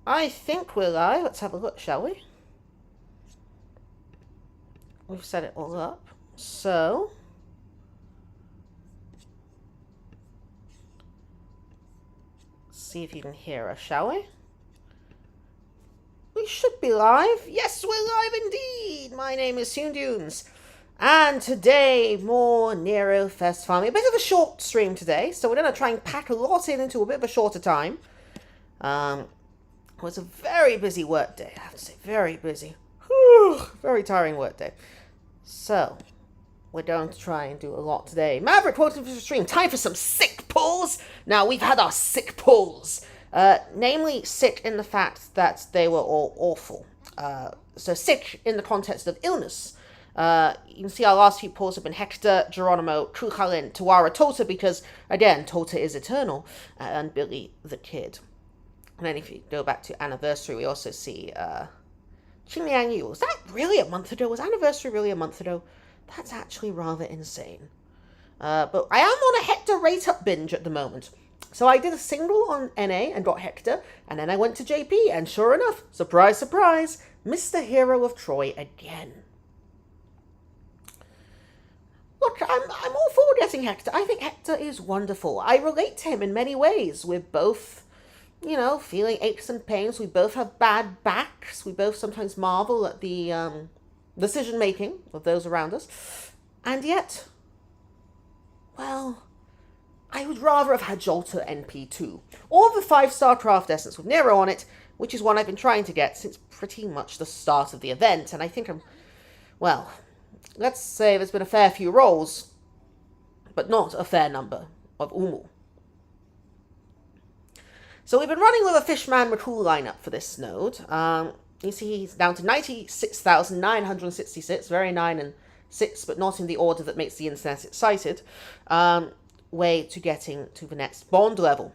I think we're live. Let's have a look, shall we? We've set it all up. So, see if you can hear us, shall we? We should be live. Yes, we're live indeed. My name is Soon Dunes. And today, more NEROFEST farming. A bit of a short stream today, so we're going to try and pack a lot in into a bit of a shorter time. It was a very busy work day, I have to say. Very busy. Whew, very tiring work day. So, we're going to try and do a lot today. Maverick, welcome to the stream. Time for some sick pulls. Now, we've had our sick pulls. Namely, sick in the fact that they were all awful. So, sick in the context of illness. You can see our last few pulls have been Hector, Geronimo, Kuhalin, Tawara, Tota, because, again, Tota is eternal, and Billy the Kid. And then if you go back to Anniversary, we also see Qingliang Yu. Was that really a month ago? Was Anniversary really a month ago? That's actually rather insane. But I am on a Hector rate-up binge at the moment. So I did a single on NA and got Hector, and then I went to JP, and sure enough, surprise, surprise, Mr. Hero of Troy again. Look, I'm all for getting Hector. I think Hector is wonderful. I relate to him in many ways. We're both, you know, feeling aches and pains. We both have bad backs. We both sometimes marvel at the decision-making of those around us. And yet, well, I would rather have had JALTER NP2. Or the 5-star craft essence with Nero on it, which is one I've been trying to get since pretty much the start of the event. And I think well, let's say there's been a fair few rolls, but not a fair number of Umu. So we've been running with a Fishman McCool lineup for this node. You see he's down to 96,966, very 9 and 6, but not in the order that makes the internet excited, way to getting to the next bond level.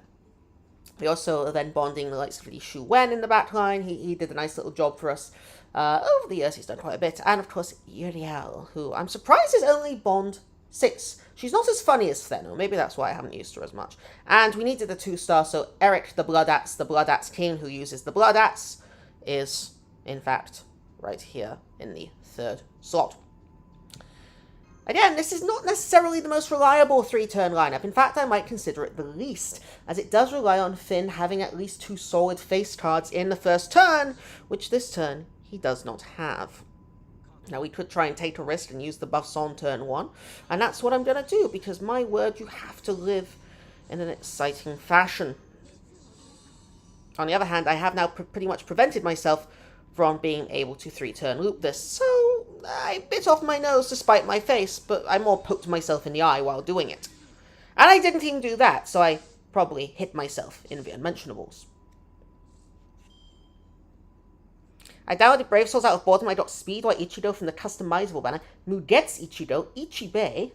We also are then bonding the likes of Li Shu Wen in the back line. He did a nice little job for us. Over the years, he's done quite a bit. And, of course, Uriel, who I'm surprised is only bond 6. She's not as funny as Theno. Maybe that's why I haven't used her as much. And we needed a 2-star, so Eric the Blood Axe King, who uses the Blood Axe, is, in fact, right here in the 3rd slot. Again, this is not necessarily the most reliable 3-turn lineup. In fact, I might consider it the least, as it does rely on Finn having at least 2 solid face cards in the first turn, which this turn he does not have. Now, we could try and take a risk and use the buffs on turn 1, and that's what I'm going to do, because my word, you have to live in an exciting fashion. On the other hand, I have now pretty much prevented myself from being able to 3-turn loop this, so I bit off my nose to spite my face, but I more poked myself in the eye while doing it. And I didn't even do that, so I probably hit myself in the unmentionables. I downloaded Brave Souls out of boredom. I got Speedway Ichido from the customizable banner. Mugetsu Ichido, Ichibei,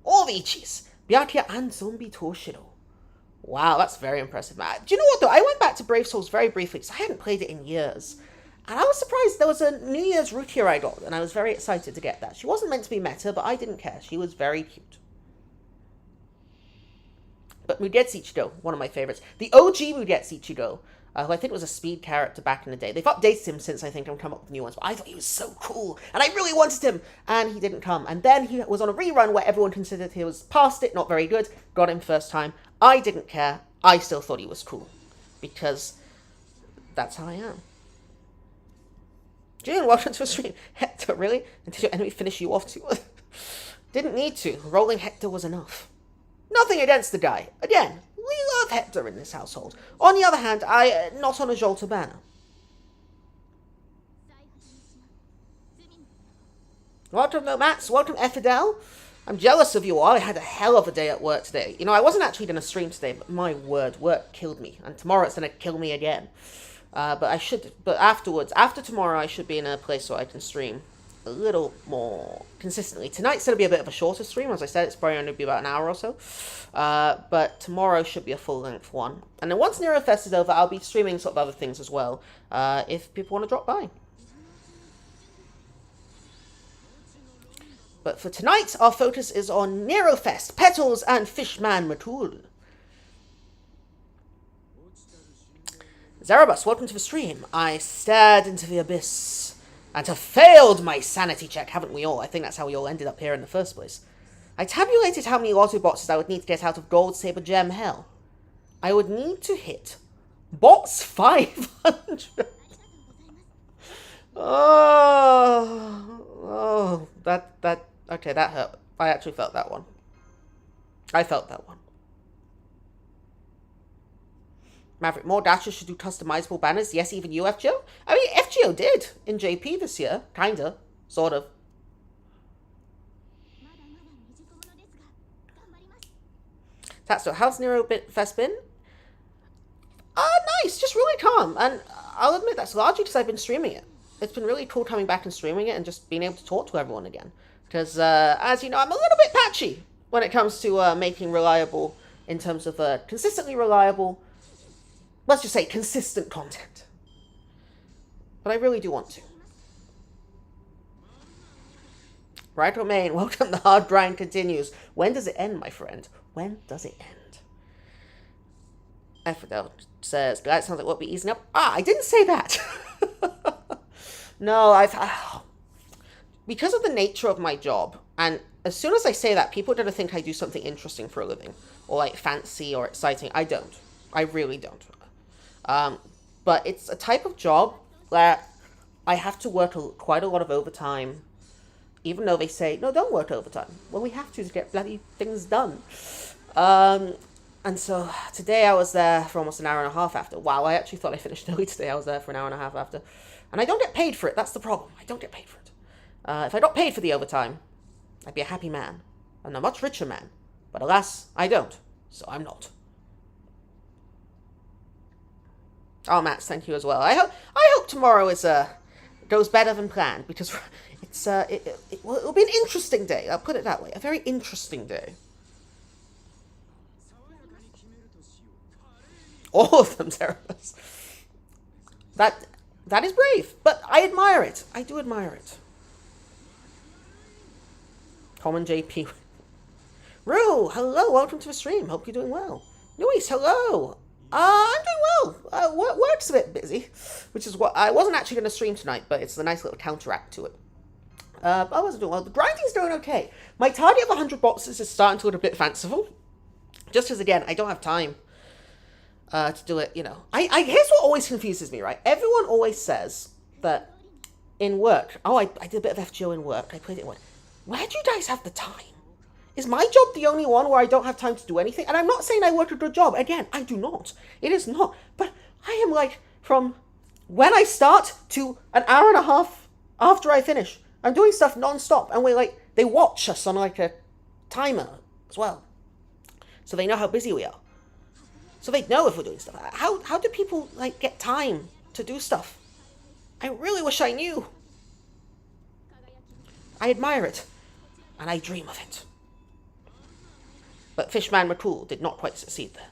all the Ichis, Byakuya and Zombie Toshiro. Wow, that's very impressive. Do you know what, though? I went back to Brave Souls very briefly, because I hadn't played it in years. And I was surprised there was a New Year's Rukia I got, and I was very excited to get that. She wasn't meant to be meta, but I didn't care. She was very cute. But Mugetsu Ichido, one of my favorites. The OG Mugetsu Ichido, who I think was a speed character back in the day. They've updated him since, I think, I've come up with new ones. But I thought he was so cool, and I really wanted him, and he didn't come. And then he was on a rerun where everyone considered he was past it, not very good. Got him first time. I didn't care. I still thought he was cool, because that's how I am. June, welcome to a stream. Hector, really? And did your enemy finish you off too? Didn't need to. Rolling Hector was enough. Nothing against the guy. Again, we love Hector in this household. On the other hand, not on a JALTER banner. Welcome, Nomats. Welcome, Effidel. I'm jealous of you all. I had a hell of a day at work today. You know, I wasn't actually going to stream today, but my word, work killed me. And tomorrow it's going to kill me again. But afterwards, after tomorrow, I should be in a place where I can stream a little more consistently. Tonight's going to be a bit of a shorter stream. As I said, it's probably going to be about an hour or so. But tomorrow should be a full-length one. And then once NEROFEST is over, I'll be streaming sort of other things as well, if people want to drop by. But for tonight, our focus is on NEROFEST, Petals, and Fishman McCool. Zarabus, welcome to the stream. I stared into the abyss and have failed my sanity check, haven't we all? I think that's how we all ended up here in the first place. I tabulated how many lotto boxes I would need to get out of Gold Saber Gem Hell. I would need to hit box 500. Okay, that hurt. I actually felt that one. I felt that one. Maverick, more dashers should do customizable banners. Yes, even you, FGO. I mean, FGO did in JP this year. Kinda. Sort of. That's what. How's NEROFEST been? Nice. Just really calm. And I'll admit that's largely because I've been streaming it. It's been really cool coming back and streaming it and just being able to talk to everyone again. Because, as you know, I'm a little bit patchy when it comes to making reliable, in terms of consistently reliable, let's just say consistent content. But I really do want to. Right, Romain, welcome. The hard grind continues. When does it end, my friend? When does it end? Ephrodel says, that sounds like we'll be easing up. I didn't say that. No, because of the nature of my job, and as soon as I say that, people are going to think I do something interesting for a living, or like fancy or exciting. I don't. I really don't. But it's a type of job that I have to work quite a lot of overtime, even though they say, no, don't work overtime. Well, we have to get bloody things done. And so today I was there for almost an hour and a half after. Wow, I actually thought I finished early today. I was there for an hour and a half after. And I don't get paid for it. That's the problem. I don't get paid for it. If I got paid for the overtime, I'd be a happy man. And a much richer man. But alas, I don't. So I'm not. Oh, Matt, thank you as well. I hope tomorrow goes better than planned. Because it'll be an interesting day. I'll put it that way. A very interesting day. All of them, Cerebus. That is brave, but I admire it. I do admire it. Common JP. Rue, hello, welcome to the stream. Hope you're doing well. Luis, hello. I'm doing well. Work's a bit busy, which is what I wasn't actually going to stream tonight, but it's a nice little counteract to it. I wasn't doing well. The grinding's doing okay. My target of 100 boxes is starting to look a bit fanciful. Just because, again, I don't have time to do it, you know. Here's what always confuses me, right? Everyone always says that in work, I did a bit of FGO in work. I played it in work. Where do you guys have the time? Is my job the only one where I don't have time to do anything? And I'm not saying I work a good job. Again, I do not. It is not. But I am like, from when I start to an hour and a half after I finish, I'm doing stuff non-stop. And they watch us on like a timer as well. So they know how busy we are. So they know if we're doing stuff. How do people get time to do stuff? I really wish I knew. I admire it. And I dream of it. But Fishman McCool did not quite succeed there.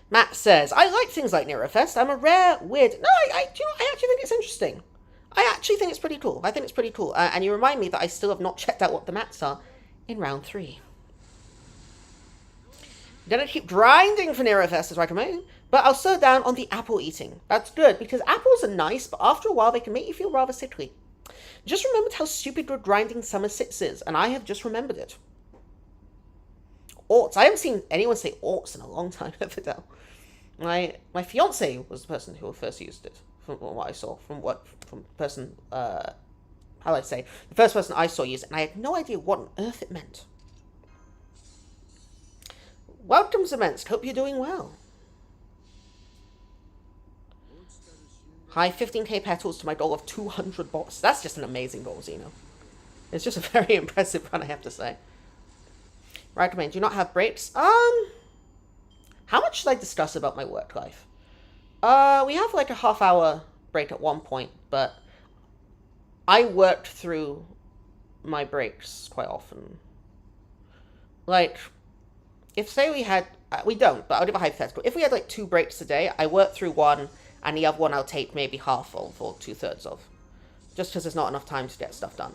Matt says, I like things like NEROFEST. I'm a rare, weird... No, I actually think it's interesting. I actually think it's pretty cool. I think it's pretty cool. And you remind me that I still have not checked out what the mats are in round 3. I'm going to keep grinding for NEROFEST as recommended, but I'll slow down on the apple eating. That's good, because apples are nice, but after a while they can make you feel rather sickly. Just remembered how stupid good grinding Summer 6 is, and I have just remembered it. Orts. I haven't seen anyone say orts in a long time, Fidel. My fiance was the person who first used it, from what I saw, from person, how do I say, the first person I saw use it, and I had no idea what on earth it meant. Welcome, Zemensk. Hope you're doing well. Hi, 15k petals to my goal of 200 bots. That's just an amazing goal, Zeno. It's just a very impressive run, I have to say. Recommend. Do you not have breaks? How much should I discuss about my work life? We have like a half-hour break at one point, but I worked through my breaks quite often. Like, if say we had, we don't, but I'll give a hypothetical. If we had like 2 breaks a day, I work through one, and the other one I'll take maybe half of or 2/3 of, just because there's not enough time to get stuff done.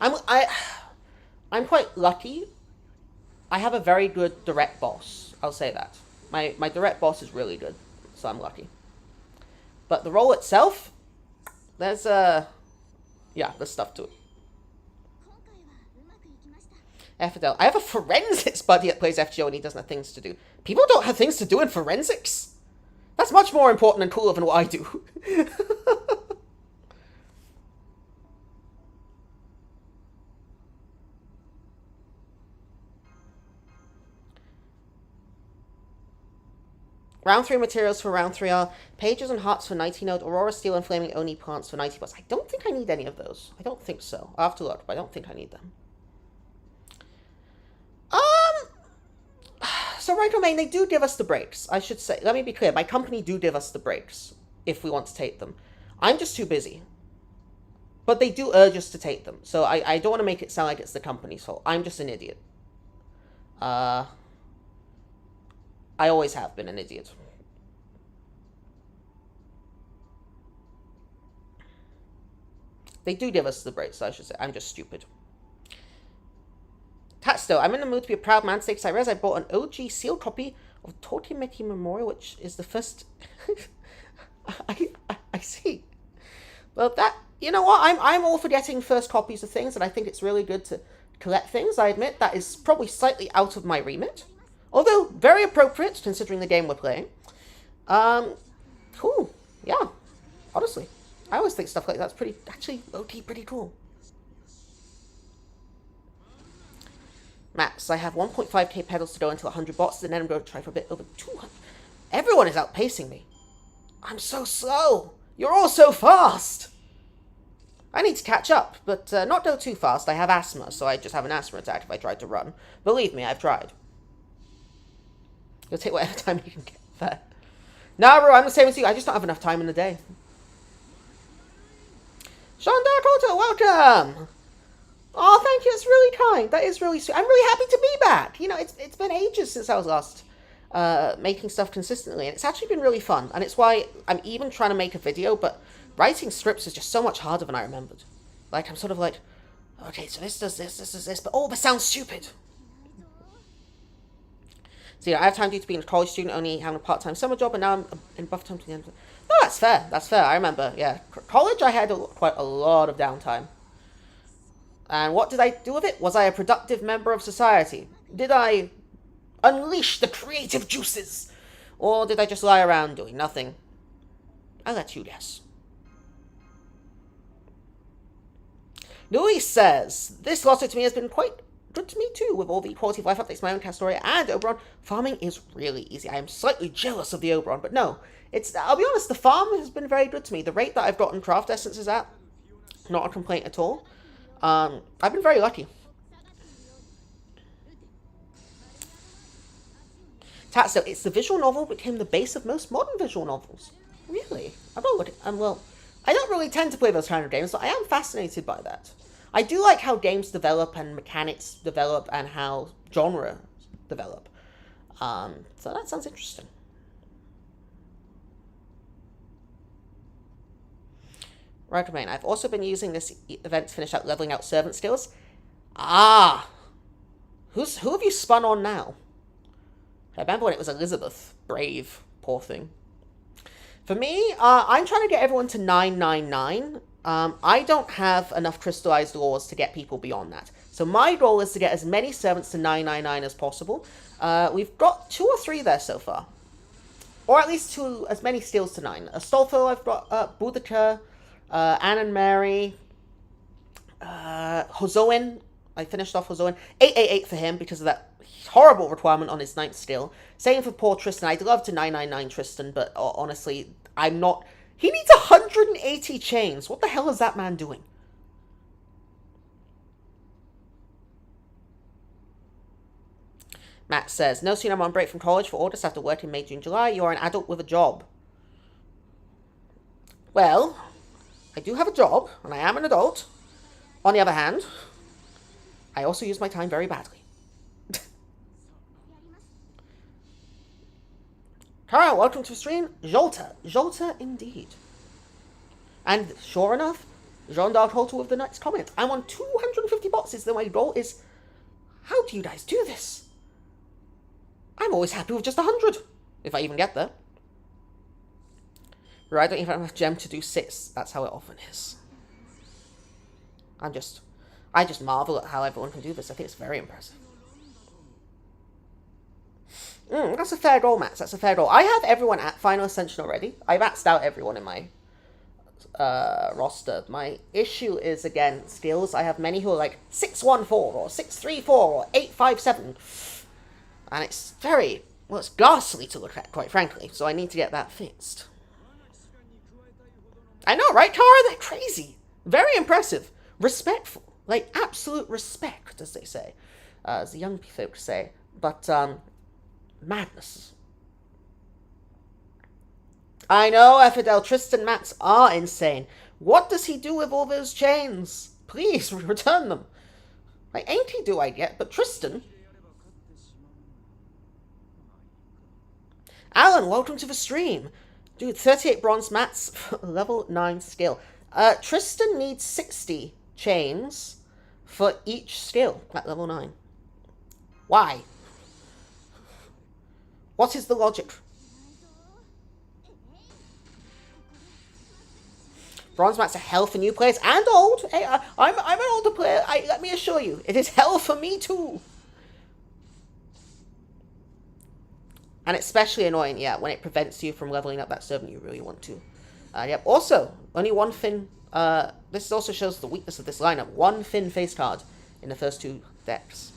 I'm quite lucky I have a very good direct boss. I'll say that. My direct boss is really good, so I'm lucky. But the role itself, there's stuff to it. Fidel. I have a forensics buddy that plays FGO and he doesn't have things to do. People don't have things to do in forensics. That's much more important and cooler than what I do. Round 3 materials for round 3 are pages and hearts for 90 node, aurora steel and flaming oni plants for 90 plus. I don't think I need any of those. I don't think so. I'll have to look, but I don't think I need them. So right domain, they do give us the breaks. I should say, let me be clear, my company do give us the breaks if we want to take them. I'm just too busy. But they do urge us to take them. So I don't want to make it sound like it's the company's fault. I'm just an idiot. I always have been an idiot. They do give us the breaks, I should say. I'm just stupid. Tatsto, I'm in the mood to be a proud man today because I realized I bought an OG sealed copy of Tokimeki Memorial, which is the first... I see. Well, that... You know what? I'm all for getting first copies of things, and I think it's really good to collect things. I admit that is probably slightly out of my remit. Although, very appropriate, considering the game we're playing. Cool. Yeah. Honestly. I always think stuff like that's pretty... Actually, low-key pretty cool. Max, I have 1.5k pedals to go until 100 bots, and then I'm going to try for a bit over 200. Everyone is outpacing me. I'm so slow. You're all so fast. I need to catch up, but not go too fast. I have asthma, so I just have an asthma attack if I try to run. Believe me, I've tried. You'll take whatever time you can get there. No, bro, I'm the same as you. I just don't have enough time in the day. Sean Dark Auto, welcome. Oh, thank you. It's really kind. That is really sweet. I'm really happy to be back. You know, it's been ages since I was last making stuff consistently, and it's actually been really fun. And it's why I'm even trying to make a video, but writing scripts is just so much harder than I remembered. Like, I'm sort of like, okay, so this does this, this does this, but oh, this sounds stupid. So yeah, I have time due to being a college student, only having a part-time summer job, and now I'm in buffer time to the end. No, that's fair. That's fair. I remember. Yeah, college, I had quite a lot of downtime. And what did I do with it? Was I a productive member of society? Did I unleash the creative juices? Or did I just lie around doing nothing? I'll let you guess. Luis says, this lotto to me has been quite good to me too, with all the quality of life updates, my own Castoria and Oberon. Farming is really easy. I am slightly jealous of the Oberon, but no. I'll be honest, the farm has been very good to me. The rate that I've gotten craft essences at, not a complaint at all. I've been very lucky. Tatso, it's the visual novel became the base of most modern visual novels. Really? I'm not looking. Well, I don't really tend to play those kind of games, but I am fascinated by that. I do like how games develop and mechanics develop and how genre develop. So that sounds interesting. Right, Romain. I've also been using this event to finish out leveling out servant skills. Ah! Who have you spun on now? I remember when it was Elizabeth. Brave. Poor thing. For me, I'm trying to get everyone to 999. I don't have enough crystallized laws to get people beyond that. So my goal is to get as many servants to 999 as possible. We've got 2 or 3 there so far. Or at least as many steals to 9. Astolfo, I've got Boudica, Anne and Mary, Hozoin. I finished off Hozoin. 888 for him because of that horrible requirement on his 9th skill. Same for poor Tristan. I'd love to 999 Tristan, but honestly, I'm not... He needs 180 chains. What the hell is that man doing? Matt says, no sooner I'm on break from college for August after working May, June, July. You're an adult with a job. Well, I do have a job, and I am an adult. On the other hand, I also use my time very badly. Carl, welcome to the stream. JALTER. JALTER indeed. And sure enough, Jean Dark Halter with the next comment. I'm on 250 boxes, though my goal is... How do you guys do this? I'm always happy with just 100, if I even get there. Right, I don't even have enough gem to do 6. That's how it often is. I just marvel at how everyone can do this. I think it's very impressive. That's a fair goal, Max. That's a fair goal. I have everyone at Final Ascension already. I maxed out everyone in my roster. My issue is, again, skills. I have many who are like 614 or 634 or 857. And it's very, well, it's ghastly to look at, quite frankly. So I need to get that fixed. I know, right, Kara? They're crazy. Very impressive. Respectful. Like, absolute respect, as they say. As the young folks say. But, madness. I know, Fidel, Tristan Mats are insane. What does he do with all those chains? Please, return them. Like, Ainty do I get, but Tristan... Alan, welcome to the stream. Dude, 38 bronze mats, level 9 skill. Tristan needs 60 chains for each skill at level 9. Why? What is the logic? Bronze mats are hell for new players and old. Hey, I'm an older player. Let me assure you, it is hell for me too. And it's especially annoying, yeah, when it prevents you from leveling up that servant you really want to. Yep. Also, only one Finn. This also shows the weakness of this lineup. One Finn face card in the first 2 decks.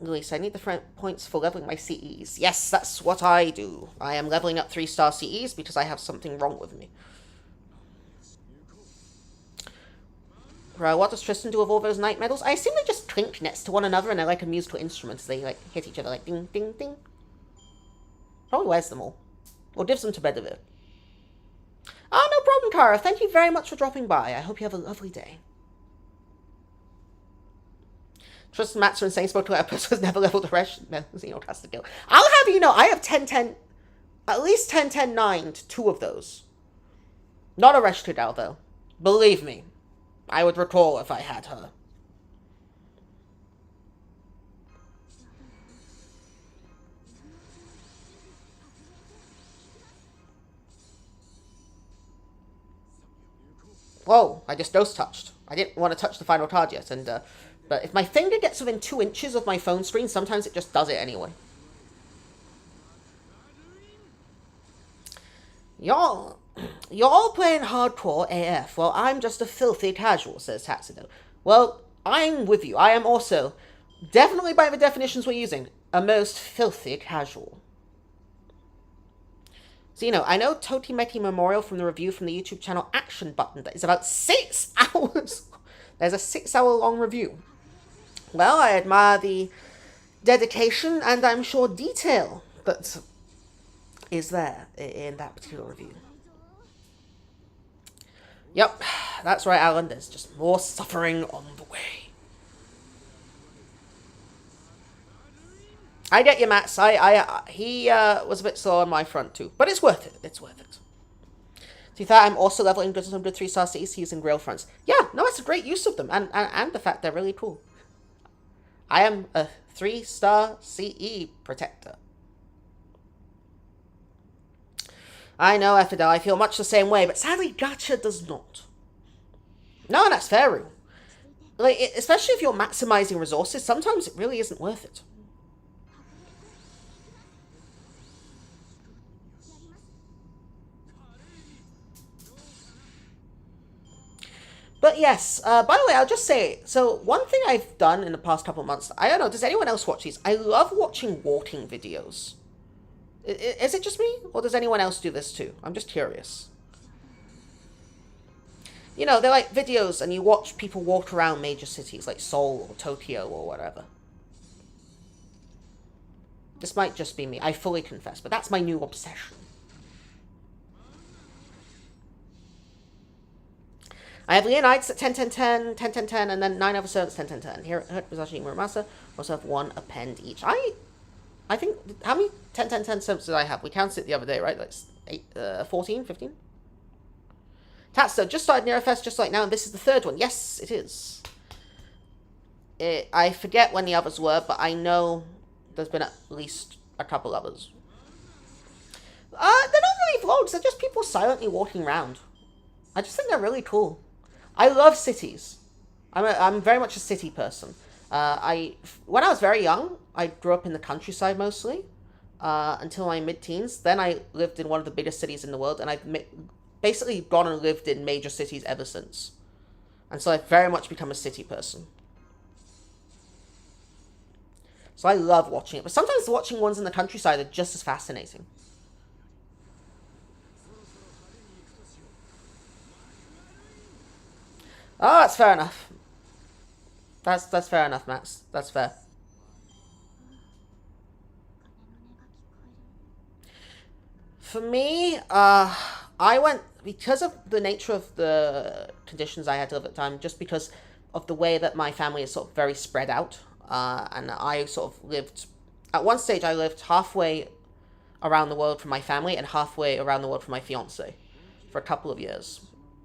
Luis, I need the points for leveling my CEs. Yes, that's what I do. I am leveling up 3-star CEs because I have something wrong with me. Right, what does Tristan do with all those night medals? I assume they just clink next to one another and they're like a musical instrument as they like hit each other like ding, ding, ding. Probably wears them all. Or gives them to Bedivere. Oh, no problem, Kara. Thank you very much for dropping by. I hope you have a lovely day. Tristan Mats are insane. Spoke to a person who's never leveled a Resh. No, Xeno has to kill. I'll have you know, I have 10-10, at least 10-10-9 to 2 of those. Not a Resh Tudal, though. Believe me. I would recall if I had her. Whoa, I just ghost touched. I didn't want to touch the final card yet, and but if my finger gets within 2 inches of my phone screen, sometimes it just does it anyway. Y'all playing hardcore AF. Well, I'm just a filthy casual, says Taxido. Well, I'm with you. I am also, definitely by the definitions we're using, a most filthy casual. So, you know, I know Totimeki Memorial from the review from the YouTube channel Action Button that is about 6 hours. There's a 6-hour-long review. Well, I admire the dedication and I'm sure detail that is there in that particular review. Yep, that's right, Alan. There's just more suffering on the way. I get you, Mats. He was a bit slow on my front too, but it's worth it. It's worth it. To be fair, I'm also leveling good 3-star CEs using Grail fronts. Yeah, no, it's a great use of them, and the fact they're really cool. I am a 3-star CE protector. I know, Fidel, I feel much the same way, but sadly, Gacha does not. No, that's fair, Rue. Like, especially if you're maximizing resources, sometimes it really isn't worth it. But yes, by the way, I'll just say, so one thing I've done in the past couple of months, I don't know, does anyone else watch these? I love watching walking videos. Is it just me, or does anyone else do this too? I'm just curious. You know, they're like videos, and you watch people walk around major cities like Seoul or Tokyo or whatever. This might just be me, I fully confess, but that's my new obsession. I have Leonites at 10-10-10, 10-10-10, and then 9 other servants 10-10-10. Here at Musashi and Muramasa, also have 1 append each. I think, how many 10-10-10 servants did I have? We counted it the other day, right? Like 14, 15? Tatsuo, just started NEROFEST just like now, and this is the third one. Yes, it is. I forget when the others were, but I know there's been at least a couple others. They're not really vlogs, they're just people silently walking around. I just think they're really cool. I love cities. I'm very much a city person. When I was very young, I grew up in the countryside mostly, until my mid-teens. Then I lived in one of the biggest cities in the world, and I've basically gone and lived in major cities ever since. And so I've very much become a city person. So I love watching it, but sometimes watching ones in the countryside are just as fascinating. Oh, that's fair enough. That's fair enough, Max. That's fair. For me, I went because of the nature of the conditions I had to live at the time, just because of the way that my family is sort of very spread out, and I sort of lived. At one stage, I lived halfway around the world from my family and halfway around the world from my fiance for a couple of years,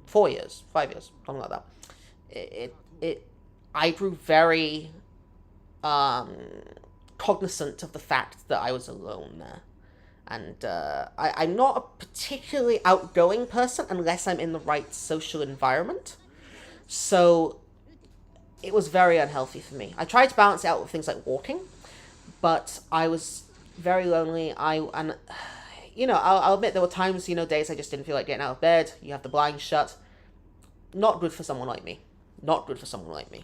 4 years, 5 years, something like that. It I grew very cognizant of the fact that I was alone there. And I'm not a particularly outgoing person unless I'm in the right social environment. So it was very unhealthy for me. I tried to balance it out with things like walking, but I was very lonely. I'll admit there were times, days I just didn't feel like getting out of bed. You have the blinds shut. Not good for someone like me. Not good for someone like me.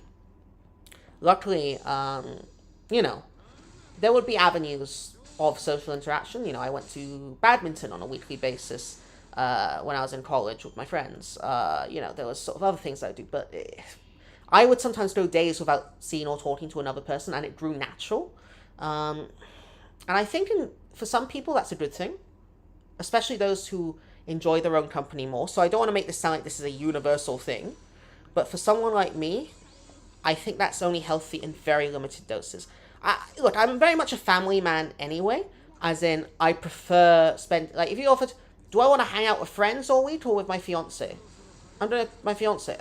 Luckily, there would be avenues of social interaction. I went to badminton on a weekly basis when I was in college with my friends. There was sort of other things that I do, but I would sometimes go days without seeing or talking to another person, and it grew natural. And I think for some people that's a good thing, especially those who enjoy their own company more. So I don't want to make this sound like this is a universal thing, but for someone like me, I think that's only healthy in very limited doses. Look, I'm very much a family man anyway, as in I prefer if you offered, do I want to hang out with friends all week or with my fiance? I'm doing my fiance.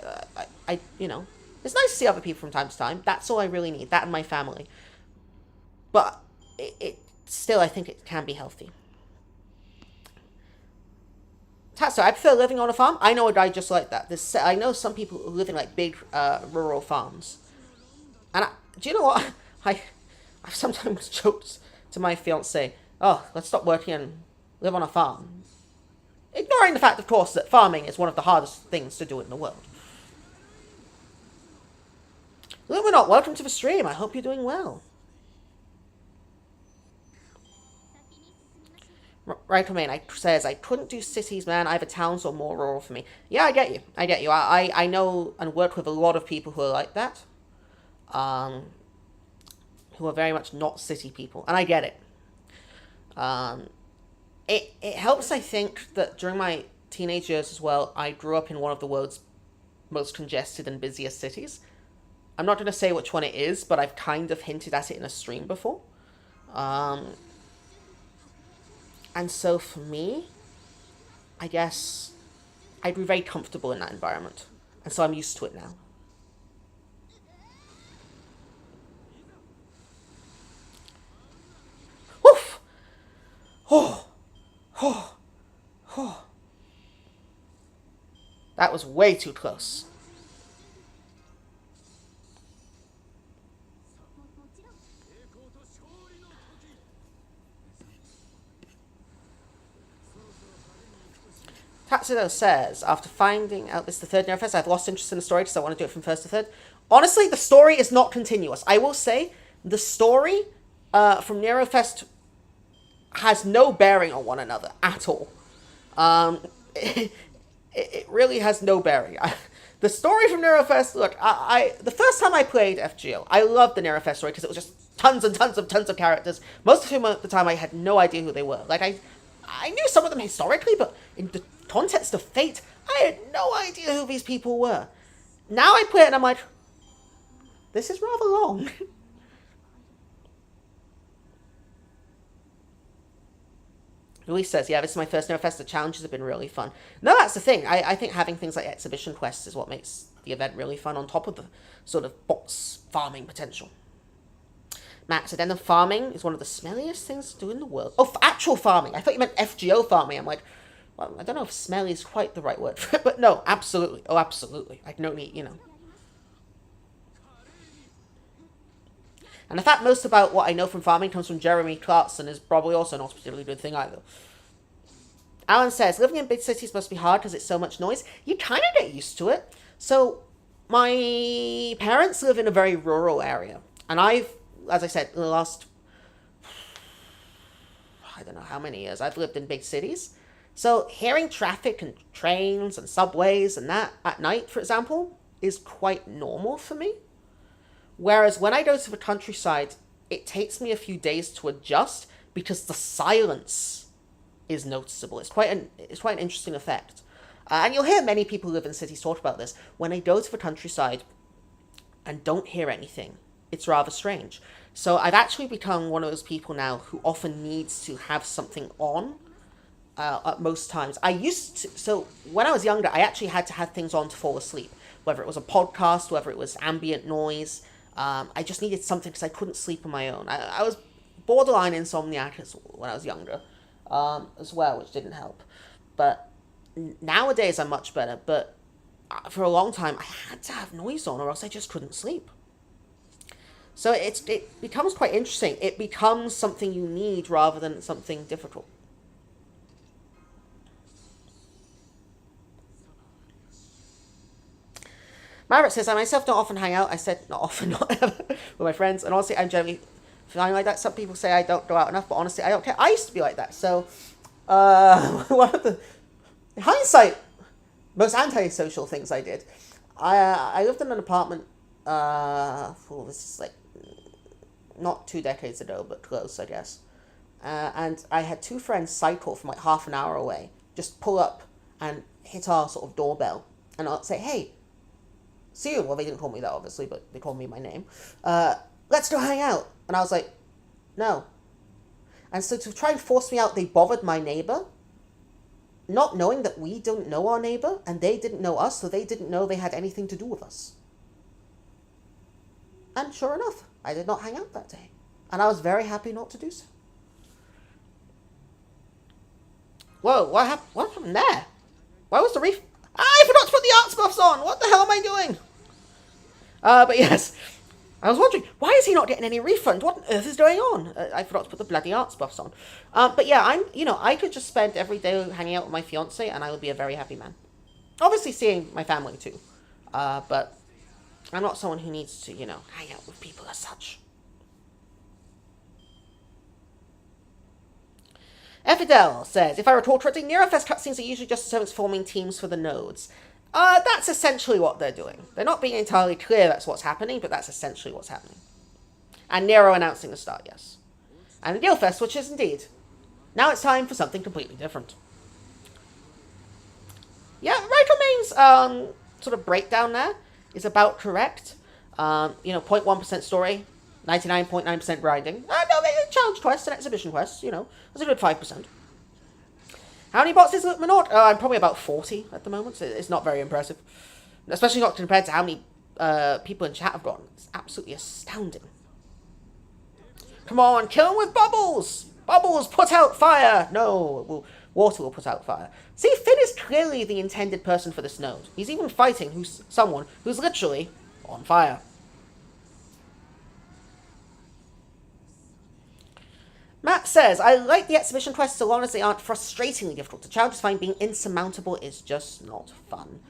It's nice to see other people from time to time. That's all I really need, that and my family. But it still, I think it can be healthy. So I prefer living on a farm. I know a guy just like that. I know some people who live in like big rural farms. And do you know what? I've sometimes joked to my fiance, oh, let's stop working and live on a farm. Ignoring the fact, of course, that farming is one of the hardest things to do in the world. Luminot, welcome to the stream. I hope you're doing well. Right, Romain says, I couldn't do cities, man. Either towns or more rural for me. Yeah, I get you. I know and work with a lot of people who are like that. Who are very much not city people. And I get it. It helps, I think, that during my teenage years as well, I grew up in one of the world's most congested and busiest cities. I'm not going to say which one it is, but I've kind of hinted at it in a stream before. And so for me, I guess I grew very comfortable in that environment. And so I'm used to it now. Woof! Oh. That was way too close. Tatsudo says, after finding out this is the third NEROFEST, I've lost interest in the story because I want to do it from first to third. Honestly, the story is not continuous. I will say, the story from NEROFEST has no bearing on one another at all. It really has no bearing. The story from NEROFEST, look, the first time I played FGO, I loved the NEROFEST story because it was just tons of characters. Most of whom at the time I had no idea who they were. Like, I knew some of them historically, but in the context of Fate, I had no idea who these people were. Now I play it and I'm like, this is rather long. Luis says, yeah, this is my first NEROFEST. The challenges have been really fun. No, that's the thing. I think having things like exhibition quests is what makes the event really fun, on top of the sort of box farming potential. Max said, then farming is one of the smelliest things to do in the world. Oh, actual farming. I thought you meant FGO farming. I'm like, well, I don't know if smelly is quite the right word for it, but no, absolutely. Oh, absolutely. Like, no need, And the fact most about what I know from farming comes from Jeremy Clarkson is probably also not a particularly good thing either. Alan says, living in big cities must be hard because it's so much noise. You kind of get used to it. So, my parents live in a very rural area. And I've, as I said, in the last, I don't know how many years, I've lived in big cities. So, hearing traffic and trains and subways and that at night, for example, is quite normal for me. Whereas when I go to the countryside, it takes me a few days to adjust because the silence is noticeable. It's quite an interesting effect. And you'll hear many people who live in cities talk about this. When I go to the countryside and don't hear anything, it's rather strange. So I've actually become one of those people now who often needs to have something on at most times. So when I was younger, I actually had to have things on to fall asleep. Whether it was a podcast, whether it was ambient noise. I just needed something because I couldn't sleep on my own. I was borderline insomniac when I was younger as well, which didn't help. But nowadays I'm much better. But for a long time, I had to have noise on or else I just couldn't sleep. So it becomes quite interesting. It becomes something you need rather than something difficult. Margaret says, I myself don't often hang out. I said, not often, not ever, with my friends. And honestly, I'm generally feeling like that. Some people say I don't go out enough, but honestly, I don't care. I used to be like that. So, one of the, in hindsight, most antisocial things I did, I lived in an apartment, this is like, not 2 decades ago, but close, I guess. And I had two friends cycle from like half an hour away, just pull up and hit our sort of doorbell. And I'll say, hey, see you. Well, they didn't call me that, obviously, but they called me my name. Let's go hang out. And I was like, no. And so to try and force me out, they bothered my neighbor, not knowing that we don't know our neighbor, and they didn't know us, so they didn't know they had anything to do with us. And sure enough, I did not hang out that day. And I was very happy not to do so. Whoa, what happened there? Why was the reef... I forgot to put the arts buffs on! What the hell am I doing? But yes, I was wondering, why is he not getting any refund? What on earth is going on? I forgot to put the bloody arts buffs on. But yeah, I could just spend every day hanging out with my fiance and I would be a very happy man. Obviously seeing my family too. But I'm not someone who needs to, hang out with people as such. Effidel says, if I recall correctly, NEROFEST cutscenes are usually just servants forming teams for the nodes. That's essentially what they're doing. They're not being entirely clear that's what's happening, but that's essentially what's happening. And Nero announcing the start, yes. And the Dealfest, which is indeed. Now it's time for something completely different. Yeah, Raikomain's sort of breakdown there is about correct. 0.1% story, 99.9% grinding. Challenge quests and exhibition quests, that's a good 5%. How many bots is Minort? I'm probably about 40 at the moment, so it's not very impressive. Especially not compared to how many people in chat have gotten. It's absolutely astounding. Come on, kill him with bubbles! Bubbles, put out fire! No, water will put out fire. See, Finn is clearly the intended person for this node. He's even fighting someone who's literally on fire. Matt says, I like the exhibition quests so long as they aren't frustratingly difficult. The challenges find being insurmountable is just not fun.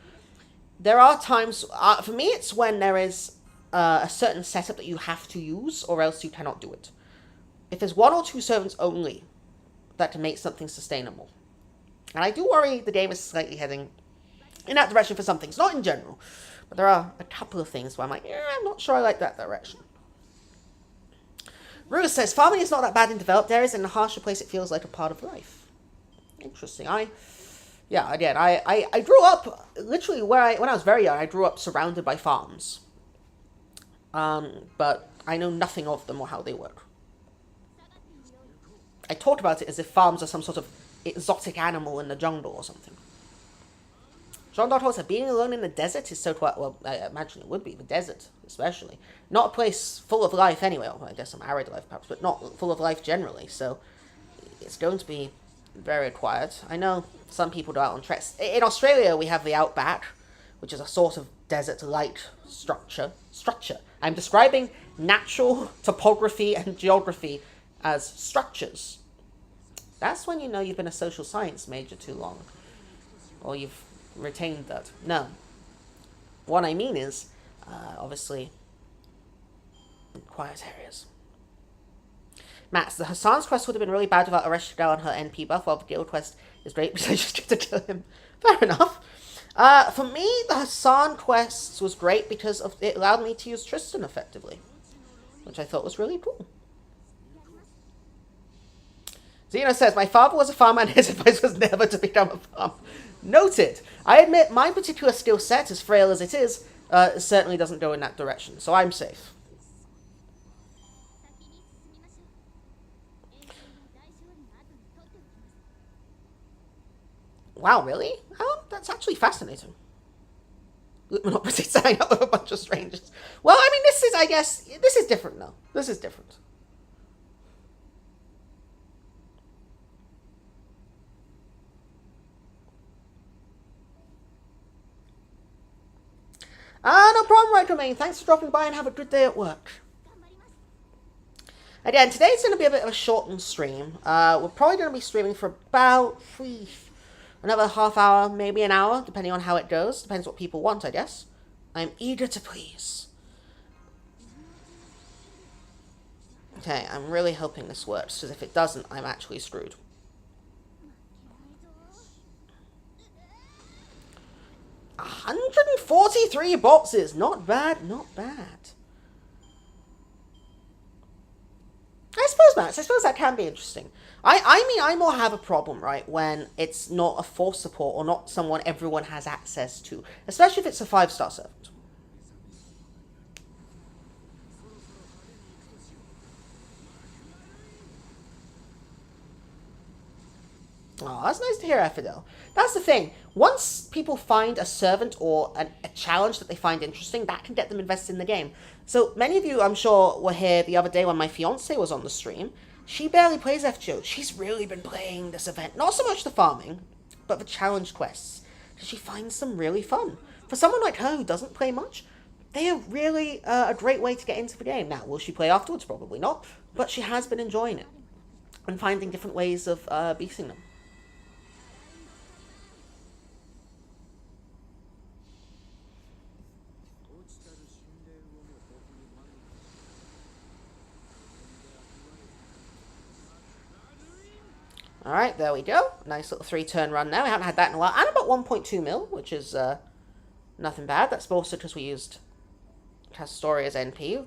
There are times, for me it's when there is a certain setup that you have to use or else you cannot do it. If there's 1 or 2 servants only, that can make something sustainable. And I do worry the game is slightly heading in that direction for some things, not in general. But there are a couple of things where I'm like, I'm not sure I like that direction. Rue says, farming is not that bad in developed areas. In a harsher place, it feels like a part of life. Interesting. I grew up, literally, when I was very young, I grew up surrounded by farms. But I know nothing of them or how they work. I talk about it as if farms are some sort of exotic animal in the jungle or something. Jean Dartos said, being alone in the desert is so quiet. Well, I imagine it would be, the desert, especially. Not a place full of life anyway. Well, I guess some arid life perhaps, but not full of life generally. So it's going to be very quiet. I know some people go out on treks. In Australia, we have the outback, which is a sort of desert-like structure. I'm describing natural topography and geography as structures. That's when you know you've been a social science major too long. Or you've retained that. No. What I mean is, obviously, quiet areas. Max, the Hassan's quest would have been really bad without Ereshkigal on her NP buff, while the guild quest is great because I just get to kill him. Fair enough. For me, the Hassan quest was great because it allowed me to use Tristan effectively, which I thought was really cool. Zeno says, my father was a farmer and his advice was never to become a farmer. Noted. I admit my particular skill set, as frail as it is, certainly doesn't go in that direction, so I'm safe. Wow, really? Oh, that's actually fascinating. Monopoly hang out with a bunch of strangers. Well, I mean, this is, I guess, this is different, though. This is different. No problem, Right Domain. Thanks for dropping by and have a good day at work. Again, today's going to be a bit of a shortened stream. We're probably going to be streaming for about another half hour, maybe an hour, depending on how it goes. Depends what people want, I guess. I'm eager to please. Okay, I'm really hoping this works, because if it doesn't, I'm actually screwed. $143 boxes. Not bad, not bad. I suppose, Max, I suppose that can be interesting. I mean, I more have a problem, right, when it's not a force support or not someone everyone has access to. Especially if it's a 5-star servant. Oh, that's nice to hear, Effidel. That's the thing. Once people find a servant or a challenge that they find interesting, that can get them invested in the game. So many of you, I'm sure, were here the other day when my fiance was on the stream. She barely plays FGO. She's really been playing this event. Not so much the farming, but the challenge quests. Because she finds them really fun. For someone like her who doesn't play much, they are really a great way to get into the game. Now, will she play afterwards? Probably not. But she has been enjoying it. And finding different ways of beating them. Alright, there we go. Nice little 3-turn run now. We haven't had that in a while. And about 1.2 mil, which is nothing bad. That's also because we used Castoria's NP.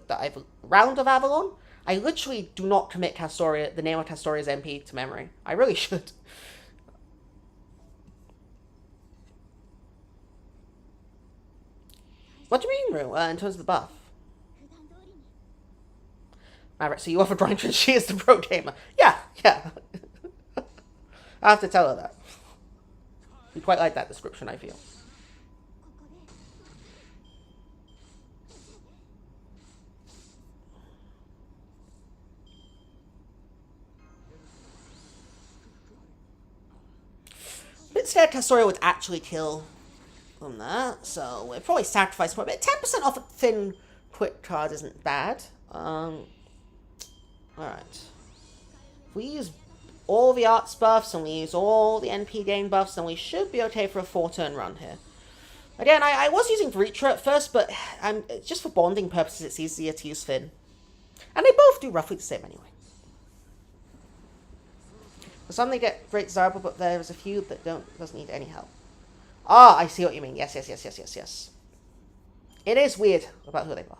Round of Avalon. I literally do not commit the name of Castoria's NP to memory. I really should. What do you mean, Rue, in terms of the buff? Maverick, so you offer Brian and she is the pro gamer. Yeah. I have to tell her that. You quite like that description, I feel. Bit scared Castoria would actually kill on that, so we'll probably sacrifice more. But 10% off a thin quick card isn't bad. Alright. If we use all the arts buffs and we use all the NP gain buffs, then we should be okay for a 4-turn run here. Again, I was using Vritra at first, but just for bonding purposes, it's easier to use Finn. And they both do roughly the same anyway. For some, they get Great Zarba, but there's a few that doesn't need any help. Ah, I see what you mean. Yes. It is weird about who they buff.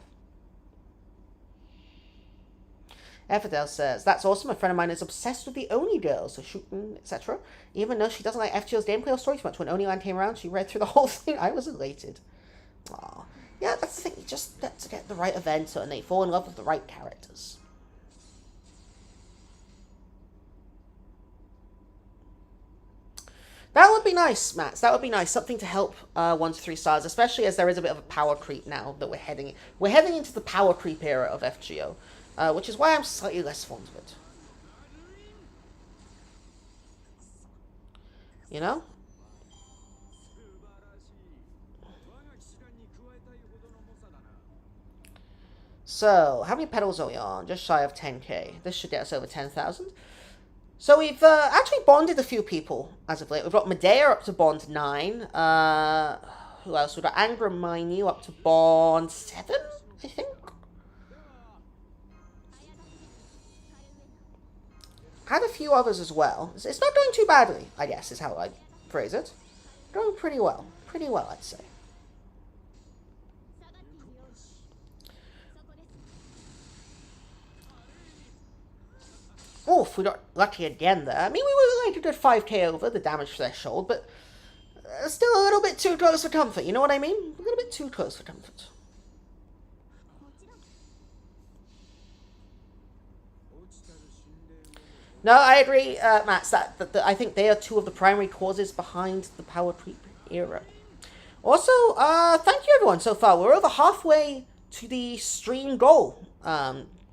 Effidel says, that's awesome. A friend of mine is obsessed with the Oni girls, so shooting, etc. Even though she doesn't like FGO's gameplay or story too much. When Oni Land came around, she read through the whole thing. I was elated. Aww. Yeah, that's the thing. You just get to get the right event and they fall in love with the right characters. That would be nice, Matt. That would be nice. Something to help 1 to 3 stars, especially as there is a bit of a power creep now that we're heading into the power creep era of FGO, which is why I'm slightly less fond of it. You know? So, how many pedals are we on? Just shy of 10k. This should get us over 10,000. So we've actually bonded a few people as of late. We've got Medea up to bond 9. Who else? We've got Angra Minyu up to bond 7, I think. Had a few others as well. It's not going too badly, I guess, is how I phrase it. Going pretty well. Pretty well, I'd say. Oof, we got lucky again there. I mean, we were like a good 5k over the damage threshold, but still a little bit too close for comfort, you know what I mean? A little bit too close for comfort. No, I agree, Matt, that I think they are two of the primary causes behind the power creep era. Also, thank you everyone so far. We're over halfway to the stream goal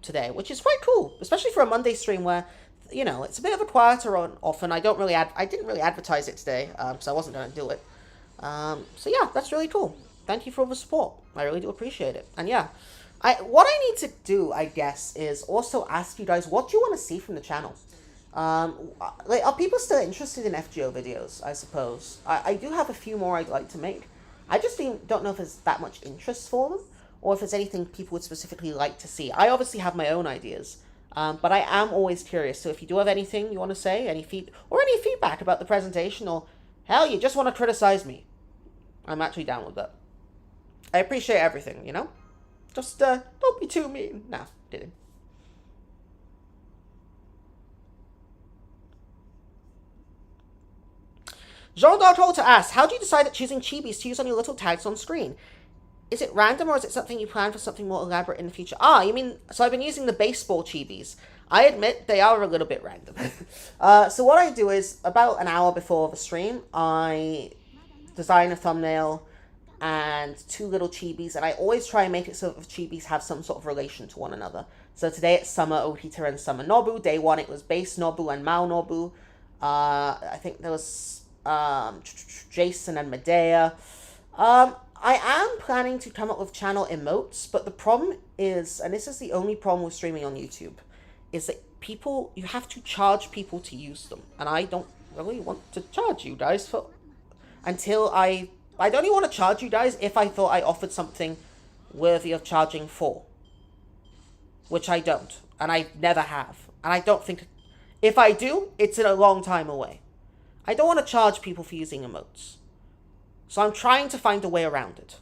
today, which is quite cool, especially for a Monday stream where, you know, it's a bit of a quieter on often. I didn't really advertise it today, so I wasn't going to do it. So yeah, that's really cool. Thank you for all the support. I really do appreciate it. And yeah, what I need to do, I guess, is also ask you guys, what do you want to see from the channel? Like, are people still interested in FGO videos, I suppose? I do have a few more I'd like to make. I just don't know if there's that much interest for them, or if there's anything people would specifically like to see. I obviously have my own ideas, but I am always curious. So if you do have anything you want to say, any feedback about the presentation, or hell, you just want to criticize me, I'm actually down with that. I appreciate everything, you know? Just don't be too mean. Nah, kidding. Jean Dartolta asks, how do you decide that choosing chibis to use on your little tags on screen? Is it random, or is it something you plan for something more elaborate in the future? Ah, you mean, so I've been using the baseball chibis. I admit they are a little bit random. So what I do is, about an hour before the stream, I design a thumbnail and 2 little chibis, and I always try and make it so that the chibis have some sort of relation to one another. So today it's Summer Ohita and Summer Nobu. Day 1 it was Base Nobu and Mao Nobu. I think there was Jason and Medea. I am planning to come up with channel emotes, but the problem is, and this is the only problem with streaming on YouTube, is that you have to charge people to use them. And I don't really want to charge you guys for, I don't even want to charge you guys if I thought I offered something worthy of charging for. Which I don't. And I never have. And I don't think, if I do, it's in a long time away. I don't want to charge people for using emotes. So I'm trying to find a way around it.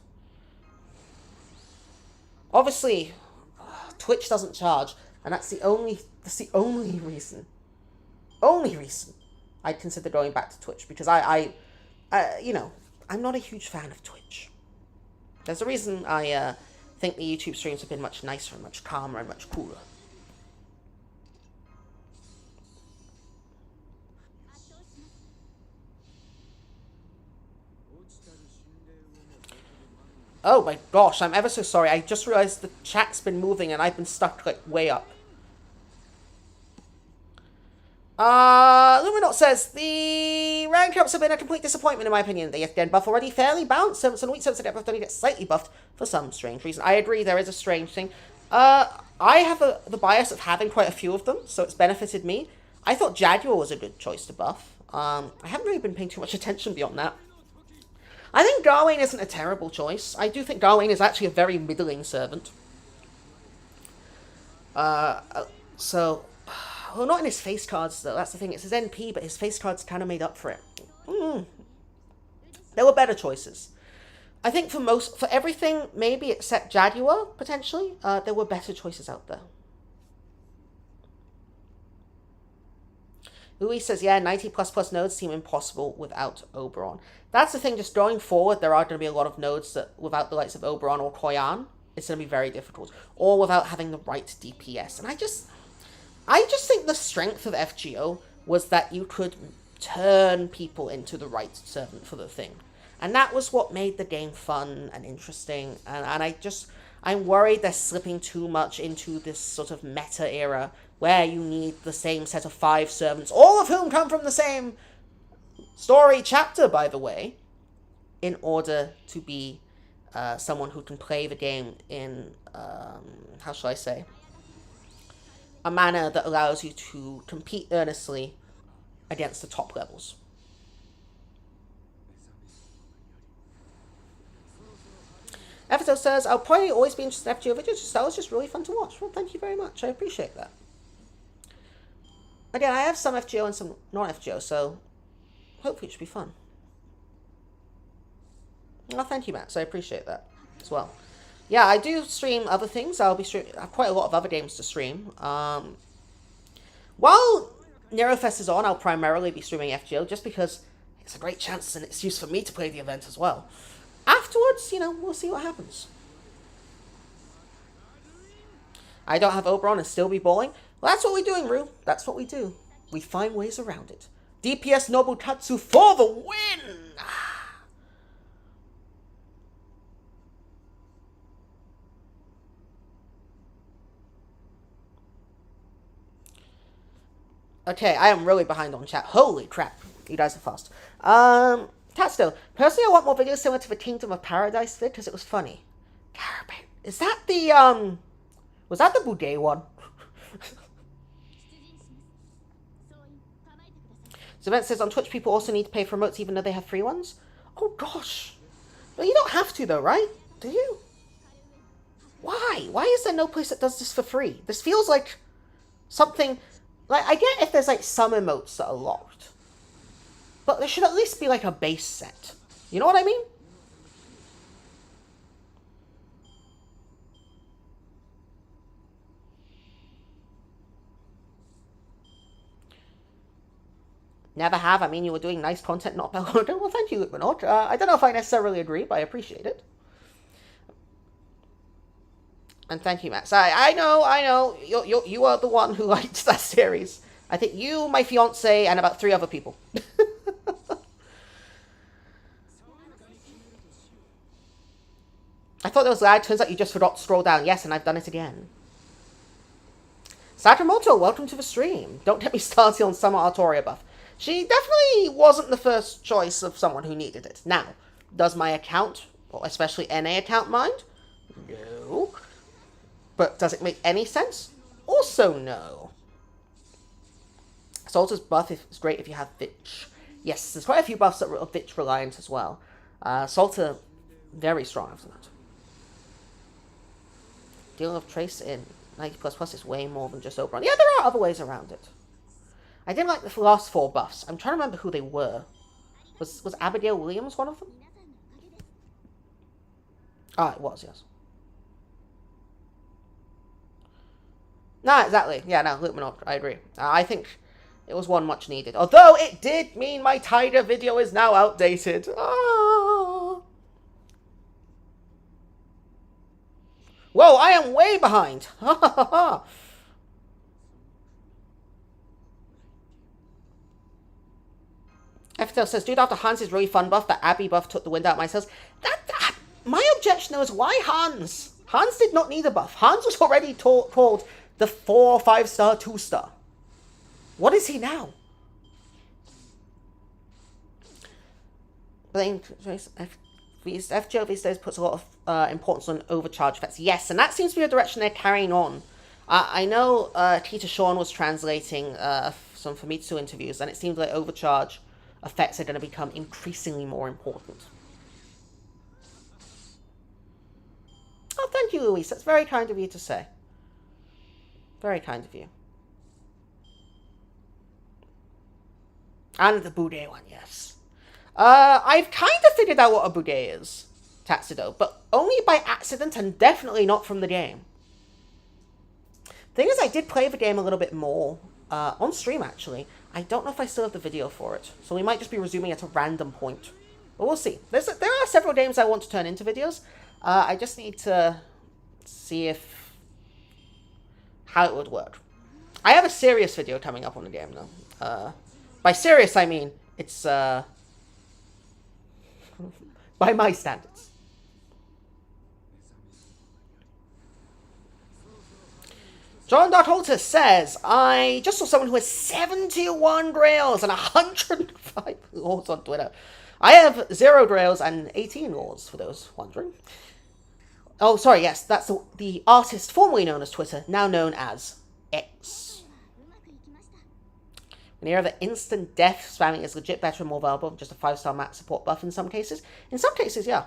Obviously, Twitch doesn't charge, and that's the only reason I'd consider going back to Twitch, because you know, I'm not a huge fan of Twitch. There's a reason I think the YouTube streams have been much nicer and much calmer and much cooler. Oh my gosh, I'm ever so sorry. I just realized the chat's been moving and I've been stuck, like, way up. Luminot says, the rank ups have been a complete disappointment in my opinion. The again buff already fairly balanced. Servants and weak servants at depth only get slightly buffed for some strange reason. I agree, there is a strange thing. I have the bias of having quite a few of them, so it's benefited me. I thought Jaguar was a good choice to buff. I haven't really been paying too much attention beyond that. I think Gawain isn't a terrible choice. I do think Gawain is actually a very middling servant. So, well, not in his face cards, though. That's the thing. It's his NP, but his face cards kind of made up for it. There were better choices. I think for everything, maybe except Jaguar, potentially, there were better choices out there. Louis says, yeah, 90++ nodes seem impossible without Oberon. That's the thing, just going forward, there are going to be a lot of nodes that, without the likes of Oberon or Koyan, it's going to be very difficult. Or without having the right DPS. And I just think the strength of FGO was that you could turn people into the right servant for the thing. And that was what made the game fun and interesting. And I'm worried they're slipping too much into this sort of meta era where you need the same set of 5 servants, all of whom come from the same story chapter, by the way, in order to be someone who can play the game in, how shall I say, a manner that allows you to compete earnestly against the top levels. Everton says, I'll probably always be interested in FGO videos. That was just really fun to watch. Well, thank you very much. I appreciate that. Again, I have some FGO and some non-FGO, so hopefully it should be fun. Well, thank you, Matt. So I appreciate that as well. Yeah, I do stream other things. I have quite a lot of other games to stream. While NEROFEST is on, I'll primarily be streaming FGO just because it's a great chance and excuse for me to play the event as well. Afterwards, we'll see what happens. I don't have Oberon and still be bowling. Well, that's what we're doing, Rue. That's what we do. We find ways around it. DPS Nobutatsu for the win! Okay, I am really behind on chat. Holy crap. You guys are fast. Tatsto, personally I want more videos similar to the Kingdom of Paradise vid because it was funny. Carabin. Is that the, was that the Boudet one? Zavent says on Twitch people also need to pay for emotes even though they have free ones? Oh gosh. Well, you don't have to though, right? Do you? Why? Why is there no place that does this for free? This feels like something... Like, I get if there's, like, some emotes that are locked. But there should at least be, like, a base set. You know what I mean? Never have. I mean, you were doing nice content, not bad. Well, thank you, Luke. I don't know if I necessarily agree, but I appreciate it. And thank you, Max. I know. You are the one who liked that series. I think you, my fiance, and about 3 other people. I thought there was lag. Turns out you just forgot to scroll down. Yes, and I've done it again. Sakamoto, welcome to the stream. Don't get me started on Summer Artoria buff. She definitely wasn't the first choice of someone who needed it. Now, does my account, or especially NA account, mind? No. But does it make any sense? Also no. Salter's buff is great if you have Vitch. Yes, there's quite a few buffs that are Vitch reliant as well. Salter, very strong after that. Deal of Trace in 90++ is way more than just Oberon. Yeah, there are other ways around it. I didn't like the last 4 buffs. I'm trying to remember who they were. Was Abigail Williams one of them? Ah, it was, yes. No, exactly. Yeah, no, Lukeman, I agree. I think it was one much needed. Although it did mean my Tiger video is now outdated. Ah. Whoa, I am way behind. Ha ha ha ha. FTL says, dude, after Hans' really fun buff, that Abby buff took the wind out of my sails. My objection was, why Hans? Hans did not need a buff. Hans was already called the 4 or 5-star 2-star. What is he now? FGO these days puts a lot of importance on overcharge effects. Yes, and that seems to be the direction they're carrying on. I know Tita Sean was translating some Famitsu interviews, and it seems like overcharge effects are going to become increasingly more important. Oh, thank you, Louise. That's very kind of you to say. Very kind of you. And the Boudet one, yes. I've kind of figured out what a Boudet is, Tatsudo, but only by accident and definitely not from the game. Thing is, I did play the game a little bit more on stream, actually. I don't know if I still have the video for it, so we might just be resuming at a random point. But we'll see. There are several games I want to turn into videos. I just need to see how it would work. I have a serious video coming up on the game, though. By serious, I mean, it's, by my standards. John.Holter says, I just saw someone who has 71 grails and 105 laws on Twitter. I have 0 grails and 18 laws, for those wondering. Oh, sorry, yes, that's the artist formerly known as Twitter, now known as X. An era that instant death spamming is legit better and more valuable than just a 5-star max support buff in some cases. In some cases, yeah.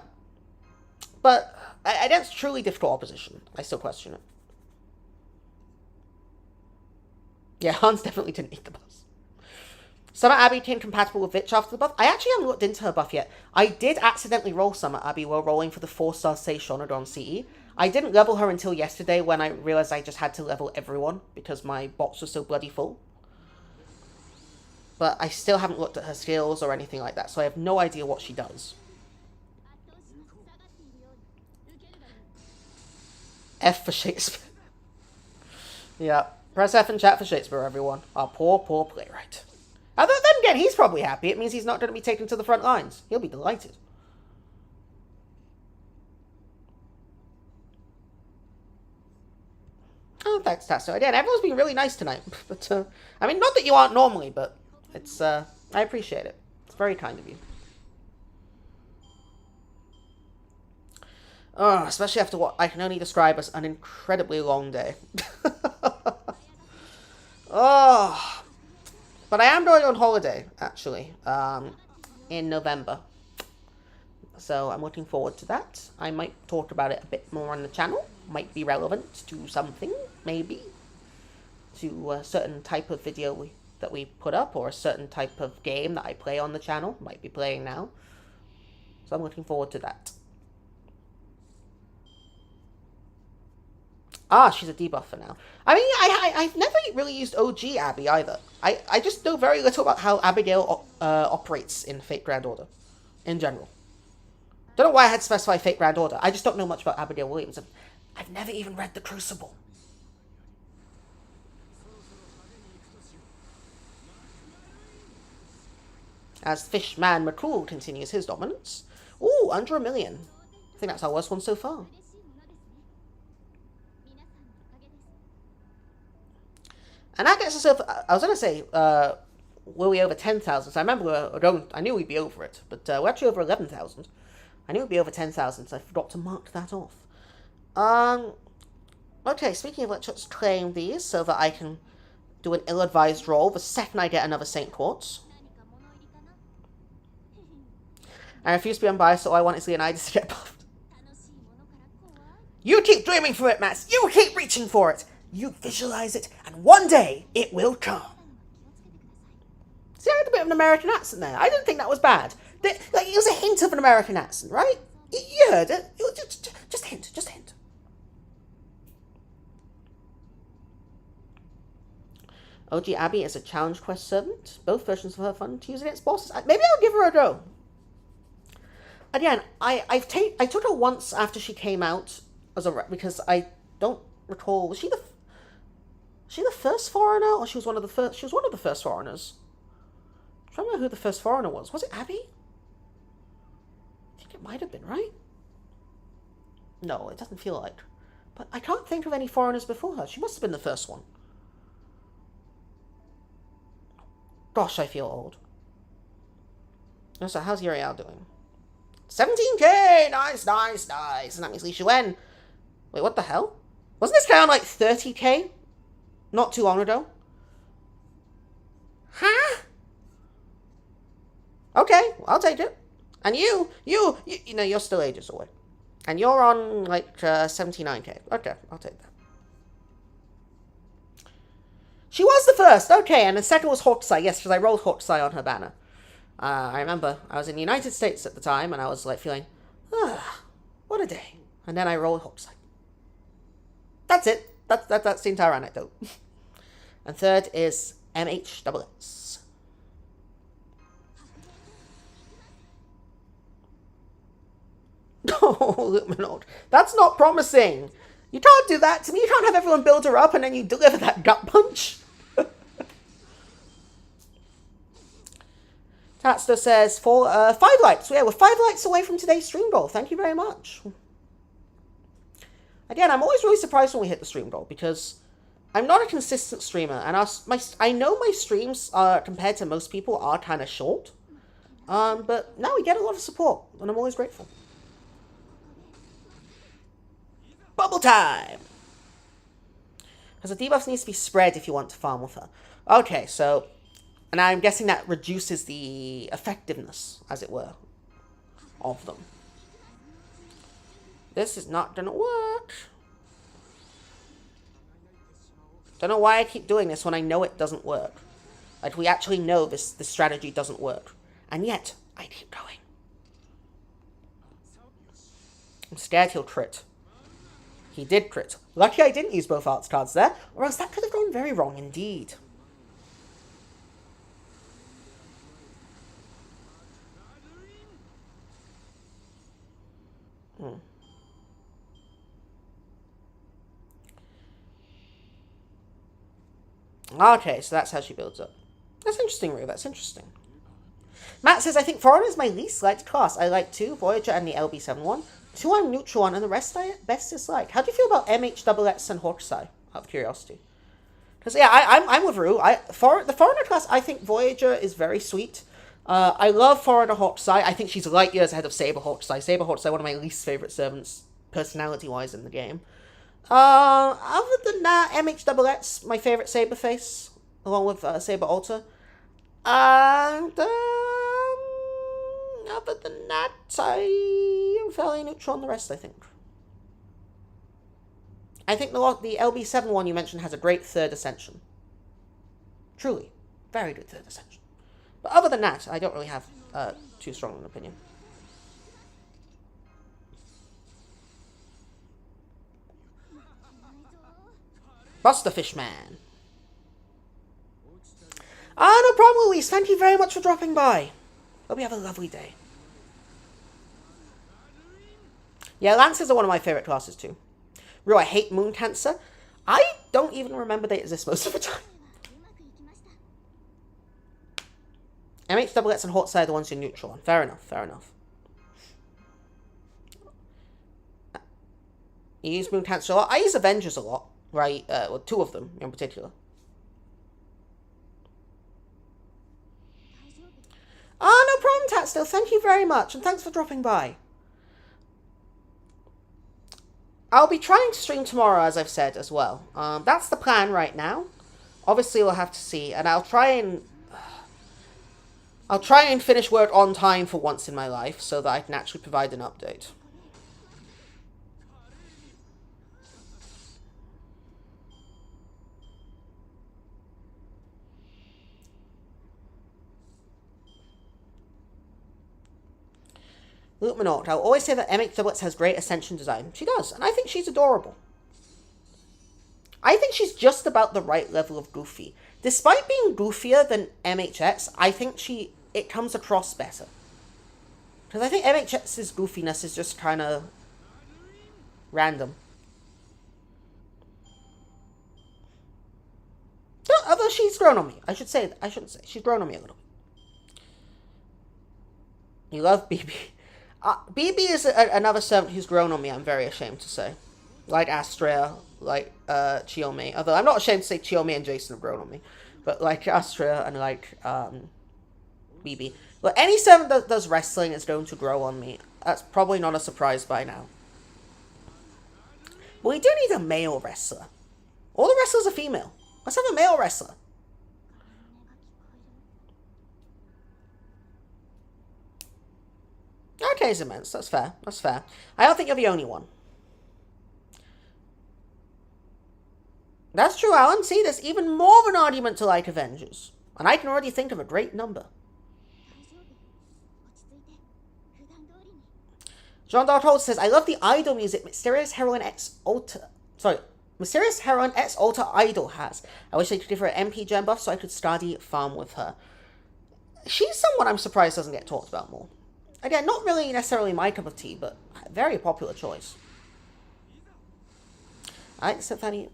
But against truly difficult opposition, I still question it. Yeah, Hans definitely didn't need the buffs. Summer Abby became compatible with Vitch after the buff. I actually haven't looked into her buff yet. I did accidentally roll Summer Abby while rolling for the 4-star Seishonod on CE. I didn't level her until yesterday when I realized I just had to level everyone because my box was so bloody full. But I still haven't looked at her skills or anything like that, so I have no idea what she does. F for Shakespeare. Yeah. Press F in chat for Shakespeare, everyone. Our poor, poor playwright. Then again, he's probably happy. It means he's not going to be taken to the front lines. He'll be delighted. Oh, thanks, Tasso. Again, everyone's been really nice tonight. But, I mean, not that you aren't normally, but it's, I appreciate it. It's very kind of you. Oh, especially after what I can only describe as an incredibly long day. Oh, but I am going on holiday, actually, in November. So I'm looking forward to that. I might talk about it a bit more on the channel. Might be relevant to something, maybe. To a certain type of video that we put up, or a certain type of game that I play on the channel. Might be playing now. So I'm looking forward to that. Ah, she's a debuffer now. I mean, I've never really used OG Abby either. I just know very little about how Abigail operates in Fate Grand Order, in general. Don't know why I had to specify Fate Grand Order. I just don't know much about Abigail Williams. I've never even read The Crucible. As Fishman McCool continues his dominance. Ooh, under 1 million. I think that's our worst one so far. And that gets us over, I was going to say, were we over 10,000? So I remember, I knew we'd be over it, but we're actually over 11,000. I knew we'd be over 10,000, so I forgot to mark that off. Okay, speaking of, let's claim these so that I can do an ill-advised roll the second I get another Saint Quartz. I refuse to be unbiased, so all I want is Leonidas to get buffed. You keep dreaming for it, Max! You keep reaching for it! You visualize it, and one day it will come. See, I had a bit of an American accent there. I didn't think that was bad. Like, it was a hint of an American accent, right? You heard it. It was just a hint, just a hint. OG Abby is a challenge quest servant. Both versions of her fun to use against bosses. Maybe I'll give her a go. Again, I took her once after she came out because I don't recall. Was she the first foreigner, or she was one of the first? She was one of the first foreigners. I'm trying to remember who the first foreigner was. Was it Abby? I think it might have been, right? No, it doesn't feel like. But I can't think of any foreigners before her. She must have been the first one. Gosh, I feel old. So how's Uriel doing? 17k! Nice, nice, nice. And that means Li Shuen. Wait, what the hell? Wasn't this guy on like 30k? Not too long ago? Huh? Okay, I'll take it. And you know, you're still ages away. And you're on like 79k. Okay, I'll take that. She was the first, okay, and the second was Hokusai, yes, because I rolled Hokusai on her banner. I remember I was in the United States at the time, and I was like feeling, what a day. And then I rolled Hokusai. That's it. That's the entire anecdote. And third is MHSS. Oh, Luminord. That's not promising. You can't do that to me. You can't have everyone build her up and then you deliver that gut punch. Hatster says, for 5 likes. So yeah, we're 5 likes away from today's stream goal. Thank you very much. Again, I'm always really surprised when we hit the stream goal, because I'm not a consistent streamer, and I know my streams, compared to most people, are kind of short. But now we get a lot of support, and I'm always grateful. Bubble time! Because the debuff needs to be spread if you want to farm with her. Okay, so... And I'm guessing that reduces the effectiveness, as it were, of them. This is not gonna work. Don't know why I keep doing this when I know it doesn't work. Like, we actually know this strategy doesn't work. And yet, I keep going. I'm scared he'll crit. He did crit. Lucky I didn't use both arts cards there, or else that could have gone very wrong indeed. Okay, so that's how she builds up. That's interesting, Rue. That's interesting. Matt says, I think Foreigner is my least liked class. I like 2, Voyager and the LB71. 2 I'm neutral on, and the rest I best dislike. How do you feel about MHXX and Hawkseye, out of curiosity? Because, yeah, I'm with Rue. The Foreigner class, I think Voyager is very sweet. I love Foreigner Hawkseye. I think she's light years ahead of Saber Hawkseye. Saber Hawkseye, one of my least favorite servants, personality-wise, in the game. Other than that, MHXX, my favorite Saber face, along with Saber Alter. And, other than that, I am fairly neutral on the rest, I think. I think the LB7 one you mentioned has a great third ascension. Truly. Very good third ascension. But other than that, I don't really have too strong an opinion. Buster Fishman. No problem, Louise. Thank you very much for dropping by. Hope you have a lovely day. Yeah, Lancers are one of my favorite classes too. Real, I hate Moon Cancer. I don't even remember they exist most of the time. MHXX and Hawkseye are the ones you're neutral on. Fair enough, fair enough. You use Moon Cancer a lot. I use Avengers a lot, right? Well, 2 of them in particular. No problem, Tatstill. Thank you very much, and thanks for dropping by. I'll be trying to stream tomorrow, as I've said, as well. That's the plan right now. Obviously, we'll have to see, and I'll try and finish work on time for once in my life, so that I can actually provide an update. Lukemanort, I'll always say that MHXX has great Ascension design. She does, and I think she's adorable. I think she's just about the right level of goofy. Despite being goofier than MHX, I think it comes across better. Because I think MHX's goofiness is just kind of random. Although she's grown on me. I shouldn't say. She's grown on me a little bit. You love BB. BB is another servant who's grown on me, I'm very ashamed to say. Like Astrea, like Chiyomi. Although I'm not ashamed to say Chiyomi and Jason have grown on me. But like Astrea and like BB. But any servant that does wrestling is going to grow on me. That's probably not a surprise by now. But we do need a male wrestler. All the wrestlers are female. Let's have a male wrestler. Okay, Zemens, that's fair. That's fair. I don't think you're the only one. That's true, Alan. See, there's even more of an argument to like Avengers. And I can already think of a great number. Jean Darthold says, I love the idol music Mysterious Heroine X Alter. Sorry. Mysterious Heroine X Alter Idol has. I wish they could give her an MP gem buff so I could study farm with her. She's someone I'm surprised doesn't get talked about more. Again, not really necessarily my cup of tea, but a very popular choice. Alright, so Fanny.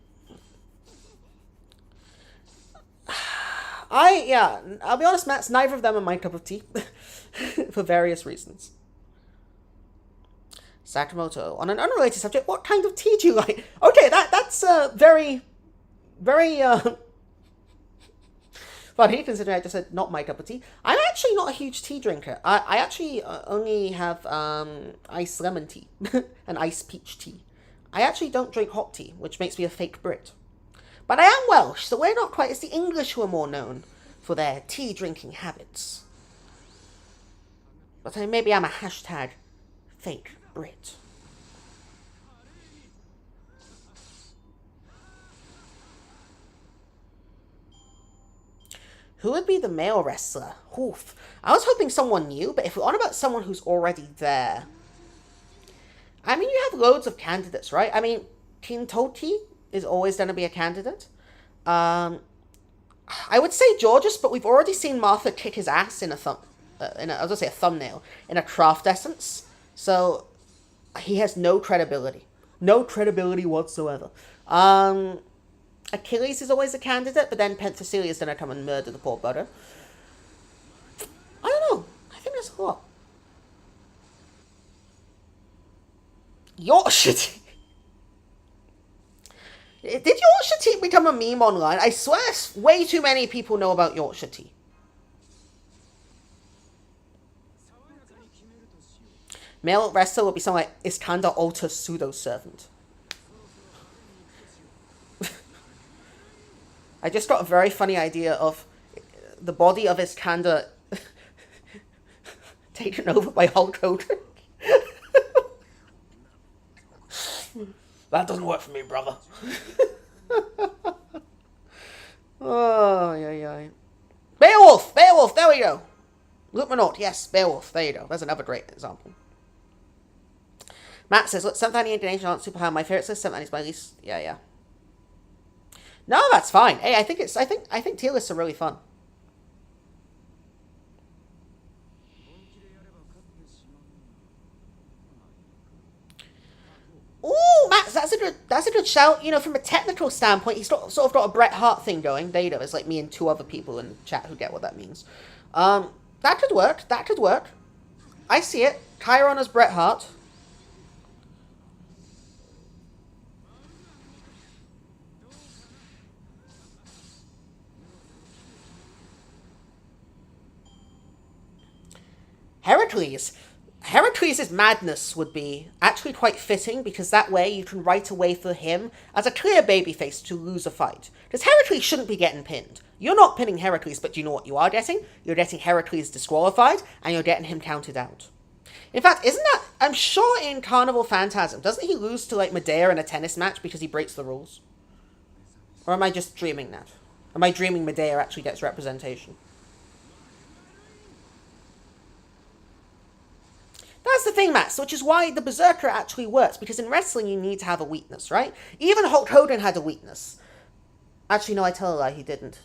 Yeah, I'll be honest, Matt, neither of them are my cup of tea. For various reasons. Sakamoto, on an unrelated subject, what kind of tea do you like? Okay, that's very, very funny, considering I just said not my cup of tea. I'm actually not a huge tea drinker. I actually only have iced lemon tea and iced peach tea. I actually don't drink hot tea, which makes me a fake Brit. But I am Welsh, so we're not quite as the English who are more known for their tea drinking habits. But maybe I'm a hashtag fake Brit. Who would be the male wrestler? Oof. I was hoping someone new, but if we're on about someone who's already there. I mean, you have loads of candidates, right? I mean, King Toti is always going to be a candidate. I would say Georges, but we've already seen Martha kick his ass in a thumbnail, in a craft essence. So he has no credibility. No credibility whatsoever. Achilles is always a candidate, but then Penthesilea is going to come and murder the poor butter. I don't know. I think there's a lot. Yorkshire tea. Did Yorkshire tea become a meme online? I swear way too many people know about Yorkshire tea. Male wrestler would be something like Iskander Alter pseudo-servant. I just got a very funny idea of the body of Iskander taken over by Hulk Hogan. That doesn't work for me, brother. Oh, yeah. Beowulf! Beowulf, there we go. Luke Minot, yes, Beowulf, there you go. That's another great example. Matt says, look, 7th Annie Indonesia aren't super high on my favorites list. 7th Annie's my least. Yeah. No, that's fine. Hey, I think tier lists are really fun. Ooh, Matt, that's a good shout. You know, from a technical standpoint, he's sort of got a Bret Hart thing going. There you go. It's like me and 2 other people in chat who get what that means. That could work. I see it. Chiron as Bret Hart. Heracles' madness would be actually quite fitting, because that way you can write a way for him as a clear babyface to lose a fight. Because Heracles shouldn't be getting pinned. You're not pinning Heracles, but do you know what you are getting? You're getting Heracles disqualified, and you're getting him counted out. In fact, I'm sure in Carnival Phantasm, doesn't he lose to, like, Medea in a tennis match because he breaks the rules? Or am I just dreaming that? Am I dreaming Medea actually gets representation? That's the thing, Max, which is why the Berserker actually works, because in wrestling you need to have a weakness, right? Even Hulk Hogan had a weakness. Actually, no, I tell a lie, he didn't.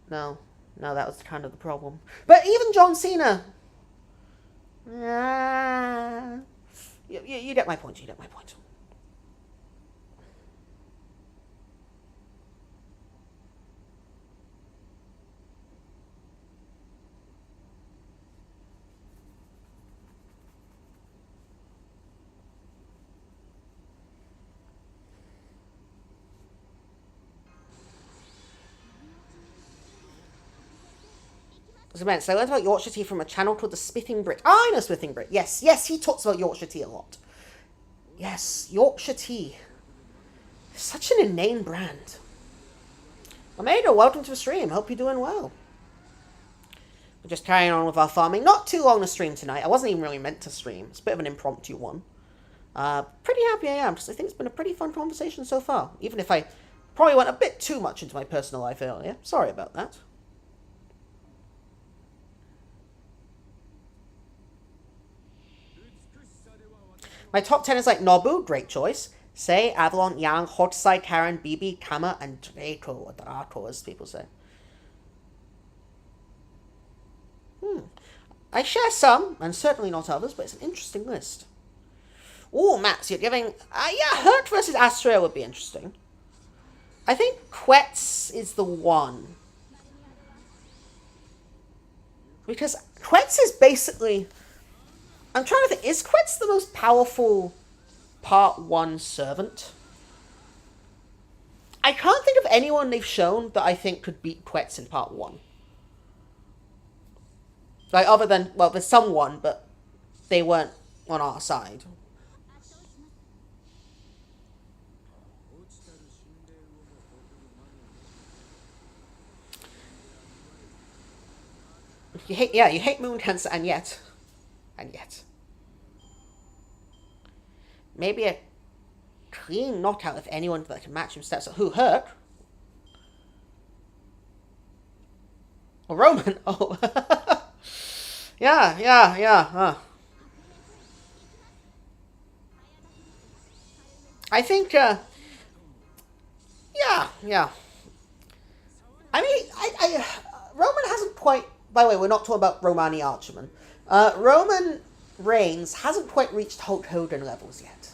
No, that was kind of the problem. But even John Cena... You get my point, So I learned about Yorkshire tea from a channel called The Smithing Brit. Oh, I know Smithing Brit. Yes, he talks about Yorkshire tea a lot. Yes, Yorkshire tea. Such an inane brand. Omega, welcome to the stream. Hope you're doing well. We're just carrying on with our farming. Not too long to stream tonight. I wasn't even really meant to stream. It's a bit of an impromptu one. Pretty happy I am, because I think it's been a pretty fun conversation so far. Even if I probably went a bit too much into my personal life earlier. Sorry about that. My top 10 is like Nobu, great choice. Sei, Avalon, Yang, Hokusai, Karen, Bibi, Kama, and Draco, or Draco as people say. I share some, and certainly not others, but it's an interesting list. Ooh, Max, you're giving... yeah, Hurt versus Astrea would be interesting. I think Quetz is the one. Because Quetz is basically... I'm trying to think, is Quetz the most powerful Part 1 servant? I can't think of anyone they've shown that I think could beat Quetz in Part 1. Like, other than, well, there's someone, but they weren't on our side. You hate Moon Cancer, and yet. Maybe a clean knockout if anyone that can match him steps up. Who hurt? Oh, Roman. Oh. yeah. I think, yeah. I mean, Roman hasn't quite, by the way, we're not talking about Romani Archerman. Roman Reigns hasn't quite reached Hulk Hogan levels yet.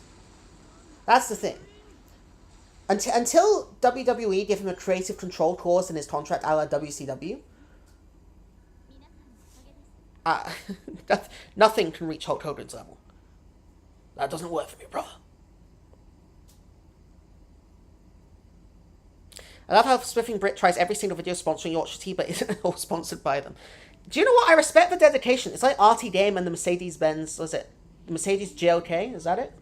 That's the thing. Until WWE give him a creative control clause in his contract a la WCW, nothing can reach Hulk Hogan's level. That doesn't work for me, brother. I love how Spiffing Brit tries every single video sponsoring Yorkshire Tea, but isn't all sponsored by them. Do you know what? I respect the dedication. It's like RT Dame and the Mercedes-Benz, was it? The Mercedes GLK, is that it?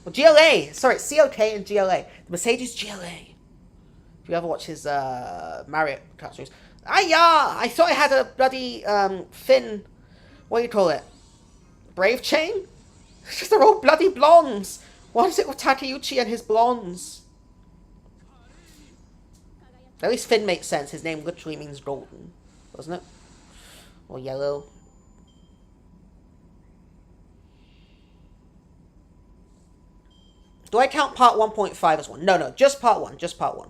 Well, GLA! Sorry, COK and GLA. The Mercedes GLA. If you ever watch his Marriott Kart series. I thought I had a bloody Finn, what do you call it? Brave chain? They're all bloody blondes. What is it with Takeuchi and his blondes? At least Finn makes sense. His name literally means golden, doesn't it? Or yellow. Do I count part 1.5 as one? No, just part 1. Just part 1.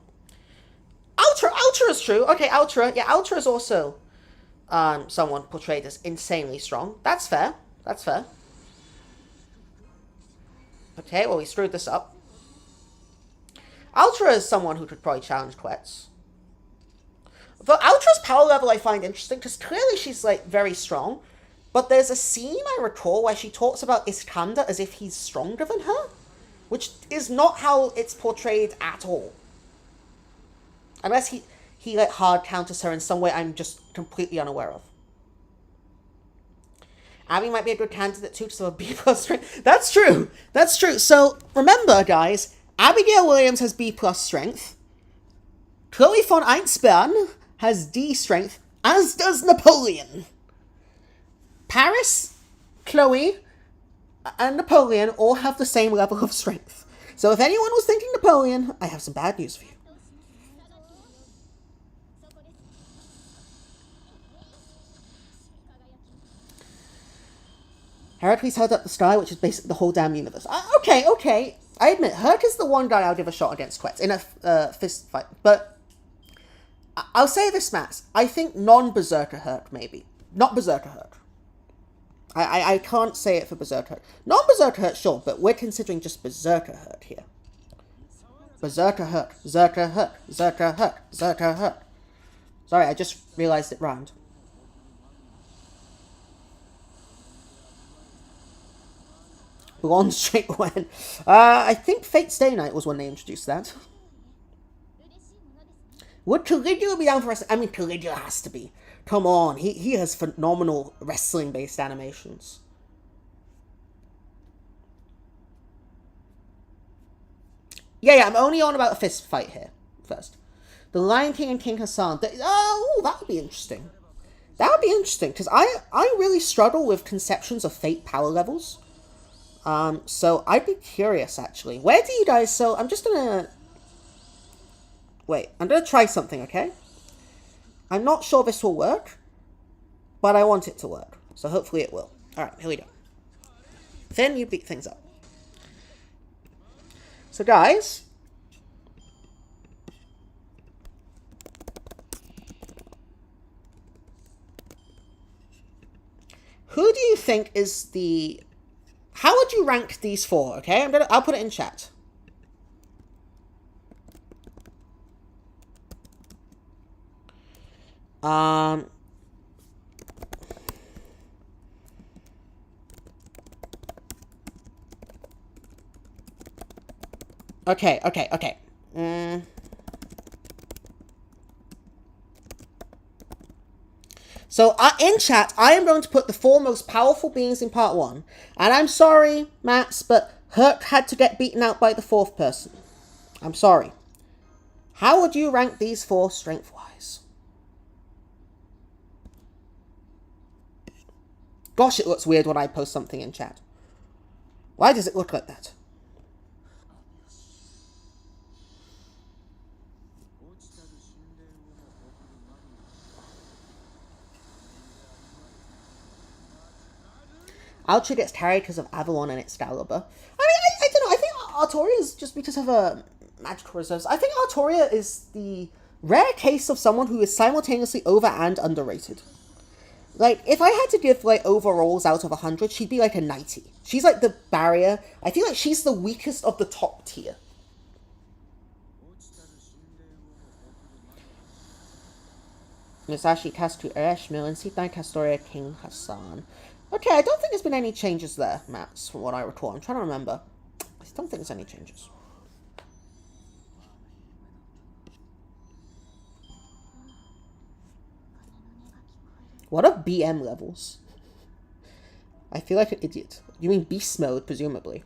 Ultra is true. Okay, Ultra. Yeah, Ultra is also someone portrayed as insanely strong. That's fair. Okay, well, we screwed this up. Ultra is someone who could probably challenge Quetz. The Ultra's power level I find interesting, because clearly she's, like, very strong. But there's a scene I recall where she talks about Iskander as if he's stronger than her. Which is not how it's portrayed at all. Unless he like, hard counters her in some way I'm just completely unaware of. Abby might be a good candidate too, so a B+ strength. That's true. So, remember, guys, Abigail Williams has B+ strength. Chloe von Einsbern has D strength, as does Napoleon. Paris, Chloe, and Napoleon all have the same level of strength. So if anyone was thinking Napoleon, I have some bad news for you. Heracles held up the sky, which is basically the whole damn universe. Okay. I admit, Herc is the one guy I'll give a shot against Quetz in a fist fight. But I'll say this, Max. I think non-Berserker Herc, maybe. Not Berserker Herc. I can't say it for Berserker Herc. Non-Berserker Herc, sure, but we're considering just Berserker Herc here. Berserker Herc. Zerker Herc. Zerker Herc. Zerker Herc. Sorry, I just realized it rhymed. Blonde straight when. I think Fate Stay Night was when they introduced that. Would Caligula be down for wrestling? I mean, Caligula has to be. Come on, he has phenomenal wrestling-based animations. Yeah, I'm only on about a fist fight here, first. The Lion King and King Hassan. That would be interesting. That would be interesting, because I really struggle with conceptions of Fate power levels. So I'd be curious, actually. Where do you guys... So, I'm just gonna... Wait, I'm gonna try something, okay? I'm not sure this will work, but I want it to work. So hopefully it will. Alright, here we go. Then you beat things up. So guys, who do you think is the... How would you rank these four, okay? I'll put it in chat. Um, okay. So in chat, I am going to put the four most powerful beings in part one. And I'm sorry, Max, but Herc had to get beaten out by the fourth person. I'm sorry. How would you rank these four strength-wise? Gosh, it looks weird when I post something in chat. Why does it look like that? Ultra gets carried because of Avalon and Excalibur. I don't know. I think Artoria is just because of her magical reserves. I think Artoria is the rare case of someone who is simultaneously over and underrated. Like, if I had to give, like, overalls out of 100, she'd be like a 90. She's like the barrier. I feel like she's the weakest of the top tier. Musashi cast to Ereshmill and Sitai Castoria King Hassan. Okay, I don't think there's been any changes there, Max, from what I recall. I'm trying to remember. I don't think there's any changes. What are BM levels? I feel like an idiot. You mean beast mode, presumably.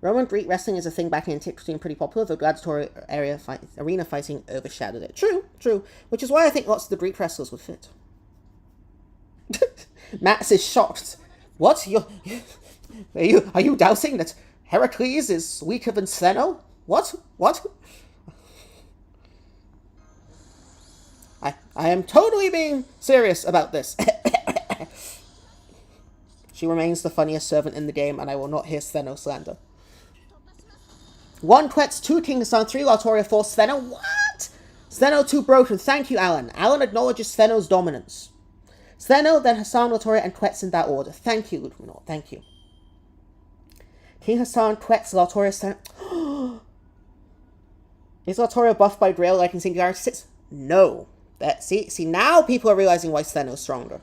Roman Greek wrestling is a thing back in antiquity and pretty popular, though gladiatorial arena fighting overshadowed it. True. Which is why I think lots of the Greek wrestlers would fit. Max is shocked. What? Are you doubting that Heracles is weaker than Stheno? What? I am totally being serious about this. She remains the funniest servant in the game, and I will not hear Stheno slander. 1 Quetz, 2 King Hassan, 3 Latoria, 4 Stheno. What? Stheno 2 broken. Thank you, Alan. Alan acknowledges Stheno's dominance. Stheno, then Hassan, Latoria, and Quetz in that order. Thank you, Ludwig. Thank you. King Hassan, Quetz, Latoria, Stheno. Is Latoria buffed by Grail like in Singularity 6? No. See, now people are realizing why Stheno's stronger.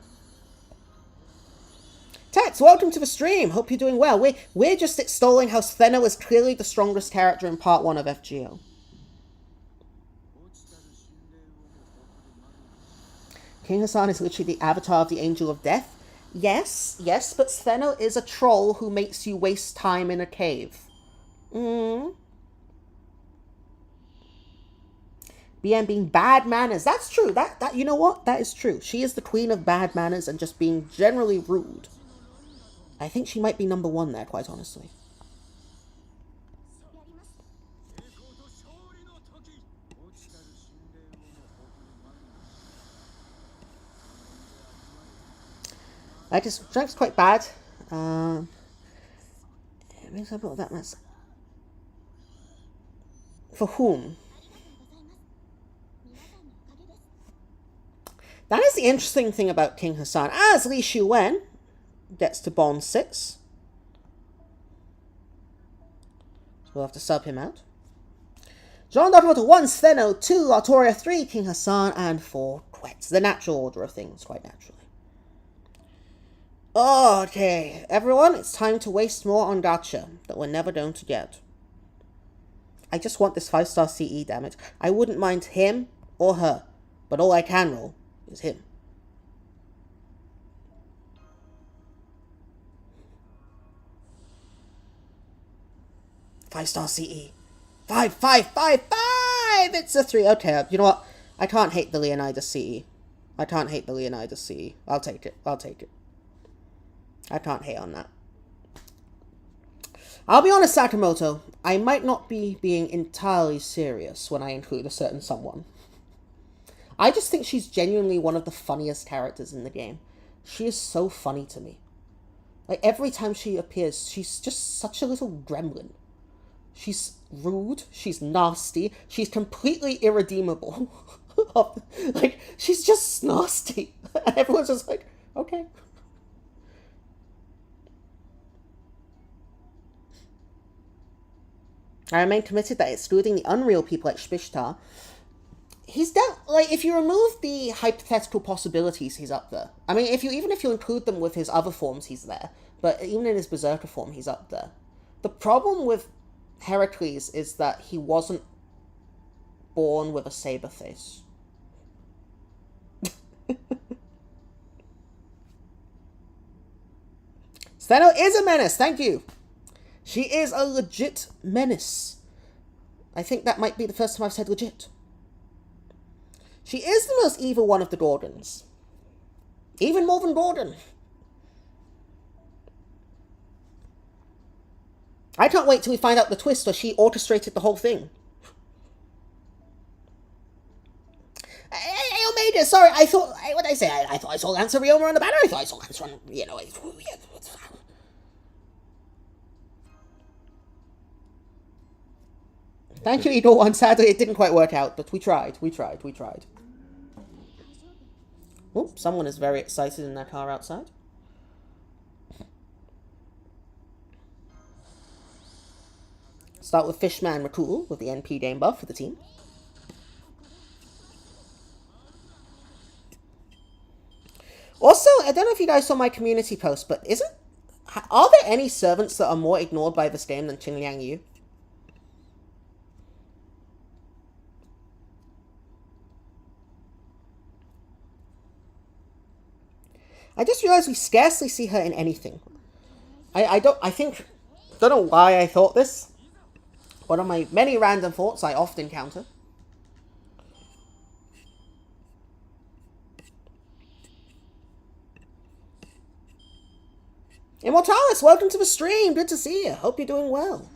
Tex, welcome to the stream. Hope you're doing well. We're just extolling how Stheno is clearly the strongest character in part 1 of FGO. King Hassan is literally the avatar of the Angel of Death. Yes, but Stheno is a troll who makes you waste time in a cave. BM being bad manners. That's true. That you know what? That is true. She is the queen of bad manners and just being generally rude. I think she might be number 1 there, quite honestly. Like, his strength's quite bad. Example of that mess. For whom? That is the interesting thing about King Hassan. As Li Shuwen gets to Bond 6. So we'll have to sub him out. Jean Dartwater 1, Stheno 2, Latoria 3, King Hassan, and 4 Quetz. The natural order of things, quite naturally. Okay, everyone, it's time to waste more on gacha that we're never going to get. I just want this 5-star CE damage. I wouldn't mind him or her, but all I can roll is him. Five-star CE. 5! It's a 3. Okay, you know what? I can't hate the Leonidas CE. I'll take it. I can't hate on that. I'll be honest, Sakamoto. I might not be being entirely serious when I include a certain someone. I just think she's genuinely one of the funniest characters in the game. She is so funny to me. Like, every time she appears, she's just such a little gremlin. She's rude, she's nasty, she's completely irredeemable. Like, she's just nasty. And everyone's just like, okay. I remain committed that excluding the unreal people like Spishtar, he's down. Like, if you remove the hypothetical possibilities, he's up there. I mean, even if you include them with his other forms, he's there. But even in his Berserker form, he's up there. The problem with Heracles is that he wasn't born with a saber face. Steno is a menace, thank you. She is a legit menace. I think that might be the first time I've said legit. She is the most evil one of the Gorgons. Even more than Gorgon. I can't wait till we find out the twist where she orchestrated the whole thing. Hey, Omega, sorry, I thought, what did I say? I thought I saw Lancer Rioma on the banner. I thought I saw Lancer on, you know, Thank you, Eagle One. Sadly, it didn't quite work out, but we tried. Oh, someone is very excited in their car outside. Start with Fishman Rakul with the NP game buff for the team. Also, I don't know if you guys saw my community post, but are there any servants that are more ignored by this game than Qingliang Yu? I just realized we scarcely see her in anything. I don't know why I thought this. One of my many random thoughts I often counter. Immortalis, welcome to the stream. Good to see you. Hope you're doing well.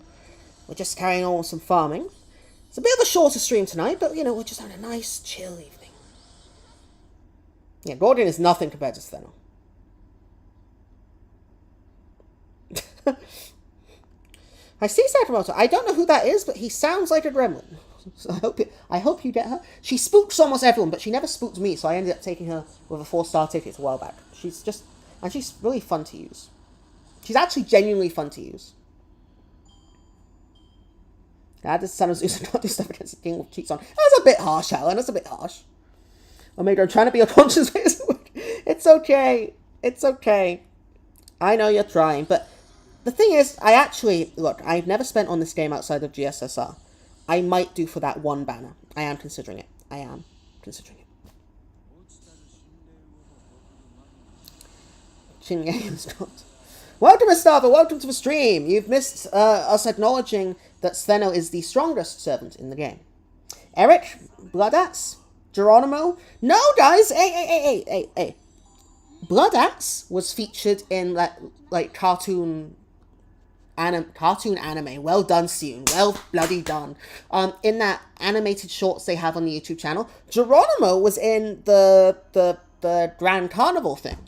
We're just carrying on with some farming. It's a bit of a shorter stream tonight, but, you know, we're just having a nice, chill evening. Yeah, Gordon is nothing compared to Steno. I see Sakamoto. I don't know who that is, but he sounds like a gremlin. So I hope you get her. She spooks almost everyone, but she never spooked me, so I ended up taking her with a 4-star ticket a while back. She's really fun to use. She's actually genuinely fun to use. The son of Zeus not do stuff against the king with cheeks on. That's a bit harsh, Alan. That's a bit harsh. Omega, I'm trying to be a conscious person. It's okay. It's okay. I know you're trying, but the thing is, I've never spent on this game outside of GSSR. I might do for that one banner. I am considering it. Games not. Welcome, Estava. Welcome to the stream. You've missed us acknowledging that Steno is the strongest servant in the game. Eric, Bloodaxe, Geronimo. No, guys. Hey. Bloodaxe was featured in like cartoon anime. Well done, Soon. Well bloody done. In that animated shorts they have on the YouTube channel. Geronimo was in the Grand Carnival thing.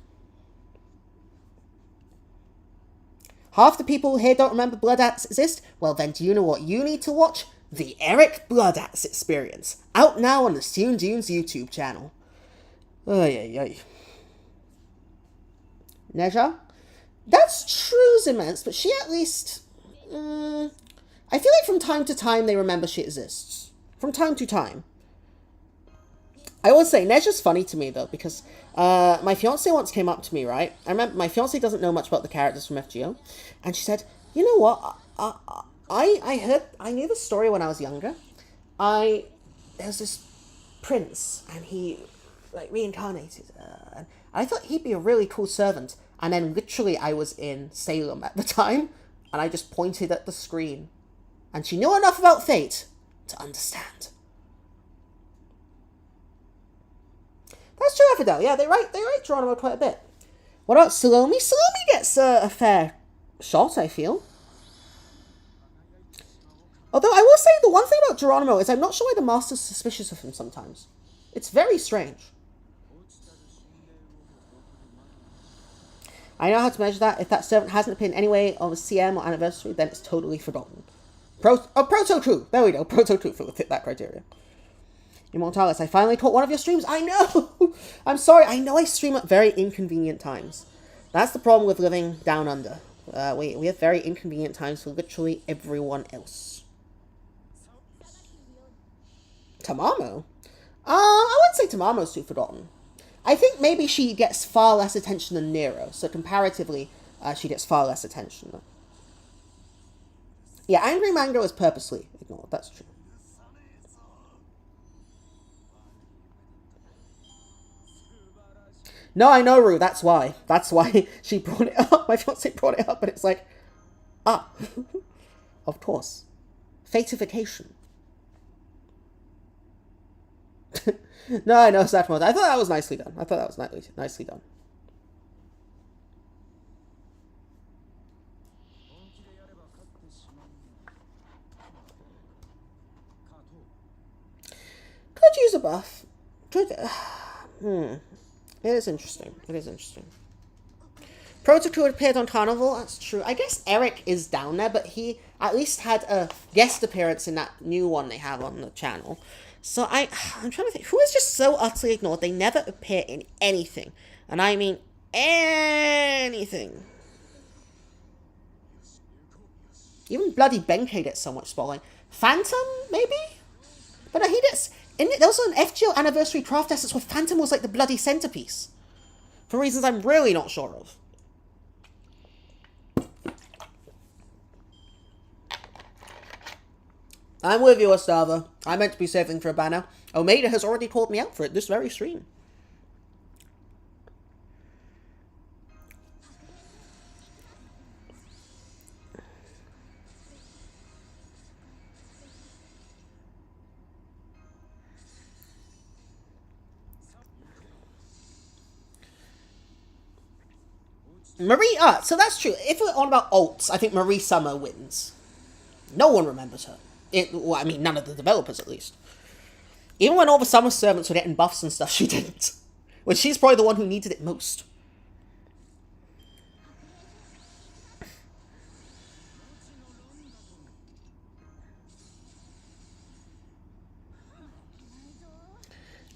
Half the people here don't remember Bloodaxe exist. Well, then do you know what you need to watch? The Eric Bloodaxe Experience. Out now on the Soon Dunes YouTube channel. Ay. Neja? That's true, Immense, but she at least... I feel like from time to time they remember she exists. From time to time. I will say, Neja's funny to me, though, because my fiancé once came up to me, right? I remember my fiancé doesn't know much about the characters from FGO, and she said, you know what? I knew the story when I was younger. There's this prince, and he, reincarnated, and I thought he'd be a really cool servant. And then literally I was in Salem at the time, and I just pointed at the screen. And she knew enough about fate to understand. That's true, Fidel. Yeah, they write Geronimo quite a bit. What about Salome? Salome gets a fair shot, I feel. Although I will say the one thing about Geronimo is I'm not sure why the Master's suspicious of him sometimes. It's very strange. I know how to measure that. If that servant hasn't appeared in any way on a CM or anniversary, then it's totally forgotten. Proto-True. There we go. Proto-True will fit that criteria. Immortalis, I finally caught one of your streams. I know! I'm sorry. I know I stream at very inconvenient times. That's the problem with living down under. We have very inconvenient times for literally everyone else. Tamamo? I wouldn't say Tamamo's too forgotten. I think maybe she gets far less attention than Nero, so comparatively, she gets far less attention. Yeah, Angry Mango is purposely ignored, that's true. No, I know, Rue, that's why. That's why she brought it up. My fiance brought it up, but it's like, ah, of course. Fatification. No, I know, Sad Mode. I thought that was nicely done. I thought that was nicely done. Could use a buff. Could. It is interesting. It is interesting. Protocol appeared on Carnival. That's true. I guess Eric is down there, but he at least had a guest appearance in that new one they have on the channel. So I'm trying to think. Who is just so utterly ignored? They never appear in anything. And I mean anything. Even bloody Benkei gets so much spotlight. Phantom, maybe? But no, he gets... There was an FGO Anniversary Craft Essence where Phantom was like the bloody centerpiece. For reasons I'm really not sure of. I'm with you, Ostava. I meant to be saving for a banner. Omega has already called me out for it this very stream. Marie, so that's true. If we're on about alts, I think Marie Summer wins. No one remembers her. Well, I mean, none of the developers, at least. Even when all the summer servants were getting buffs and stuff, she didn't. When she's probably the one who needed it most.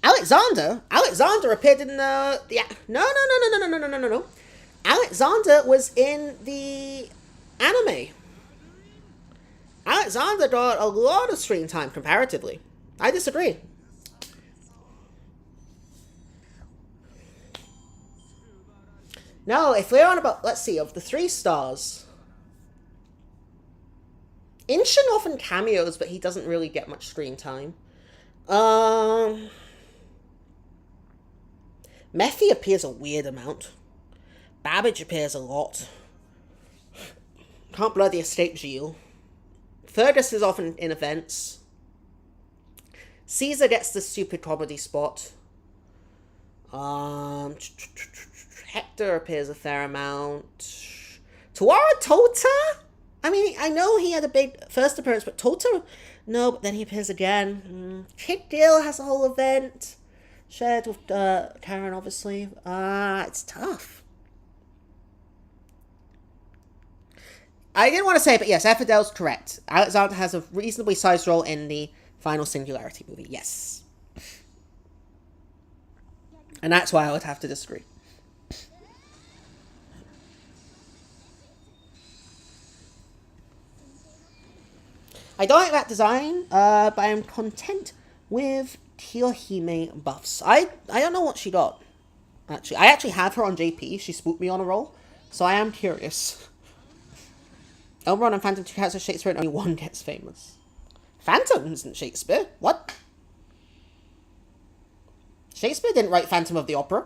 Alexander appeared in the... Yeah. No. Alexander was in the anime. Alexander got a lot of screen time comparatively. I disagree. No, if we're on about, let's see, of the 3 stars, Inshin often cameos, but he doesn't really get much screen time. Mephi appears a weird amount. Babbage appears a lot. Can't bloody escape Gilles. Fergus is often in events. Caesar gets the stupid comedy spot. Hector appears a fair amount. Tawara Tota? I mean, I know he had a big first appearance, but Tota... No, but then he appears again. Kid Gill has a whole event. Shared with Karen, obviously. It's tough. I didn't want to say it, but yes, Effidel's correct. Alexander has a reasonably sized role in the final Singularity movie, yes. And that's why I would have to disagree. I don't like that design, but I'm content with Kiyohime buffs. I don't know what she got, actually. I actually have her on JP. She spooked me on a roll, so I am curious. Elrond and Phantom 2 characters of Shakespeare and only one gets famous. Phantom isn't Shakespeare. What? Shakespeare didn't write Phantom of the Opera.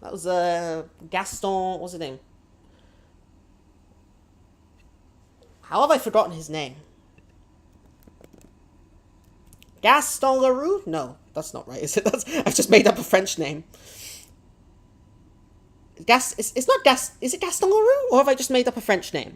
That was Gaston... What's his name? How have I forgotten his name? Gaston Leroux? No, that's not right, is it? I've just made up a French name. It's not Gas... Is it Gaston Leroux? Or have I just made up a French name?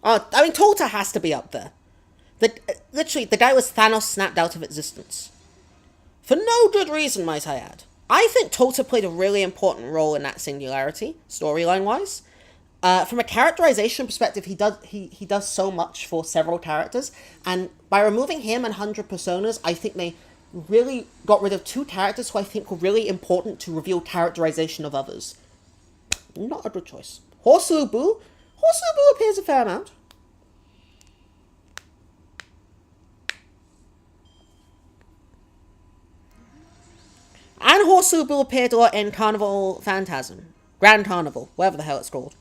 Oh, I mean, Tota has to be up there. Literally, the guy was Thanos snapped out of existence. For no good reason, might I add. I think Tota played a really important role in that Singularity, storyline-wise. From a characterization perspective, he does so much for several characters, and by removing him and 100 personas, I think they really got rid of two characters who I think were really important to reveal characterization of others. Not a good choice. Horsulu Boo? Horsulu Boo appears a fair amount. And Horsulu Boo appeared a lot in Carnival Phantasm. Grand Carnival, whatever the hell it's called.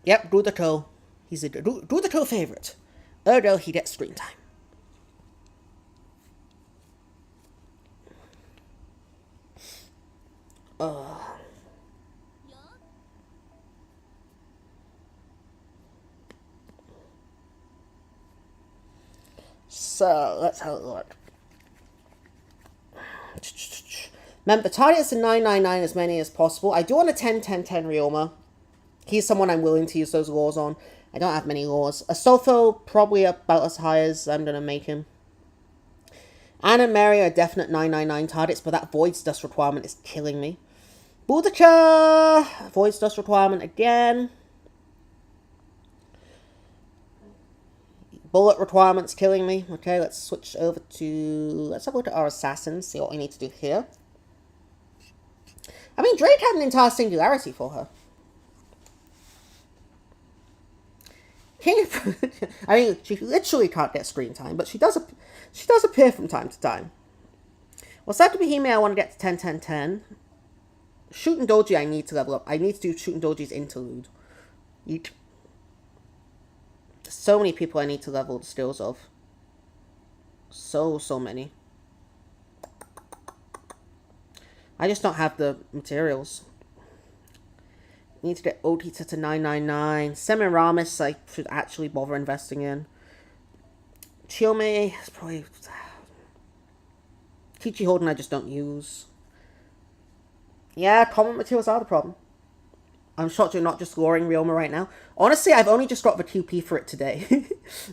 Yep, Rudato. He's a Rudato favorite. Ergo, he gets screen time. So, let's have a look. Remember, target is a 999 as many as possible. I do want a 10-10-10 Ryoma. He's someone I'm willing to use those laws on. I don't have many laws. Astolfo, probably about as high as I'm going to make him. Anne and Mary are definite 999 targets, but that Void's Dust requirement is killing me. Boudica! Void's Dust requirement again. Bullet requirement's killing me. Okay, let's switch over to... Let's have a look at our assassins, see what we need to do here. I mean, Drake had an entire singularity for her. I mean, she literally can't get screen time, but she does appear from time to time. Well, Sakubihime I want to get to 10-10-10. Shooting Doji I need to level up. I need to do Shooting Doji's interlude. Yeet. So many people I need to level the skills of. So many. I just don't have the materials. Need to get Otita to 999. Semiramis I should actually bother investing in. Chiome is probably... Kichi Holden I just don't use. Yeah, common materials are the problem. I'm shocked you're not just luring Ryoma right now. Honestly, I've only just got the QP for it today.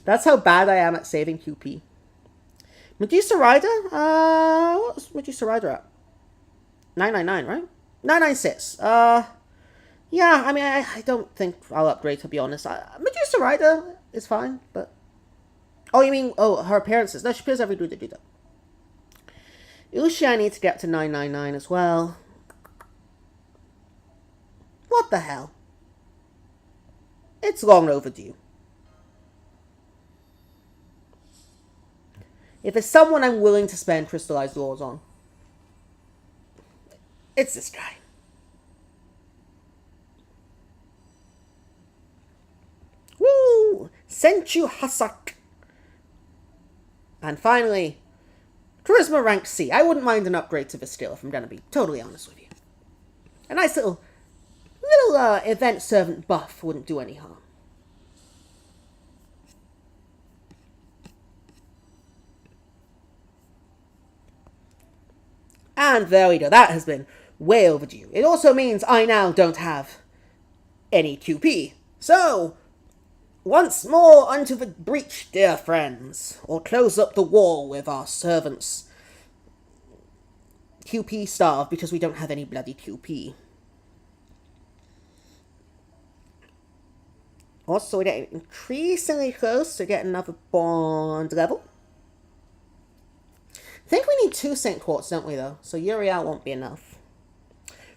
That's how bad I am at saving QP. Medusa Rider? What's Medusa Rider at? 999, right? 996. Yeah, I mean, I don't think I'll upgrade, to be honest. Medusa Rider is fine, but... Oh, you mean... Oh, her appearances. No, she appears every Duda. Ushi I need to get to 999 as well. What the hell? It's long overdue. If there's someone I'm willing to spend crystallized laws on, it's this guy. Woo! Senchu Hasak. And finally, Charisma rank C. I wouldn't mind an upgrade to this skill if I'm going to be totally honest with you. A nice little event servant buff wouldn't do any harm. And there we go. That has been way overdue. It also means I now don't have any QP. So, once more unto the breach, dear friends, or close up the wall with our servants. QP starve because we don't have any bloody QP. Also, we're getting increasingly close to getting another bond level. I think we need 2 St. Quartz, don't we, though? So Uriel won't be enough.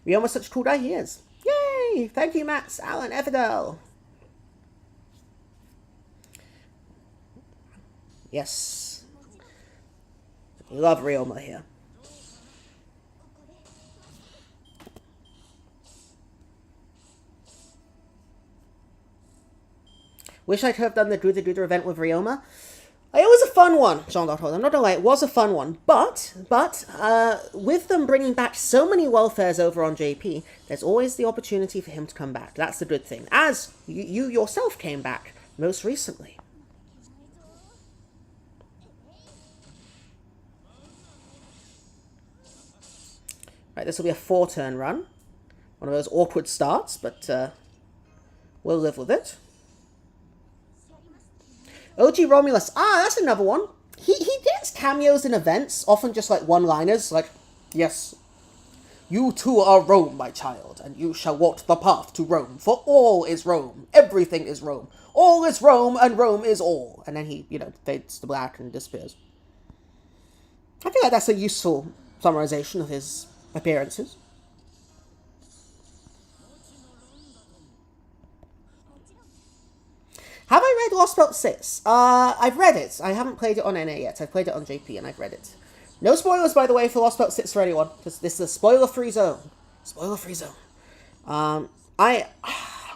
Ryoma such a cool guy he is. Yay! Thank you, Max, Alan, Everdell. Yes. We love Ryoma here. Wish I could have done the Druida event with Ryoma. I always fun one, Jean-Doctor. I'm not gonna lie, it was a fun one. But with them bringing back so many welfares over on JP, there's always the opportunity for him to come back. That's the good thing. As you yourself came back most recently. Right, this will be a 4-turn run. One of those awkward starts, but we'll live with it. OG Romulus. Ah, that's another one. He gets cameos in events, often just like one-liners, like, yes, you too are Rome, my child, and you shall walk the path to Rome, for all is Rome, everything is Rome, all is Rome, and Rome is all. And then he, fades to black and disappears. I feel like that's a useful summarization of his appearances. Have I read Lost Belt 6? I've read it. I haven't played it on NA yet. I've played it on JP and I've read it. No spoilers, by the way, for Lost Belt 6 for anyone, because this is a spoiler-free zone. Spoiler-free zone.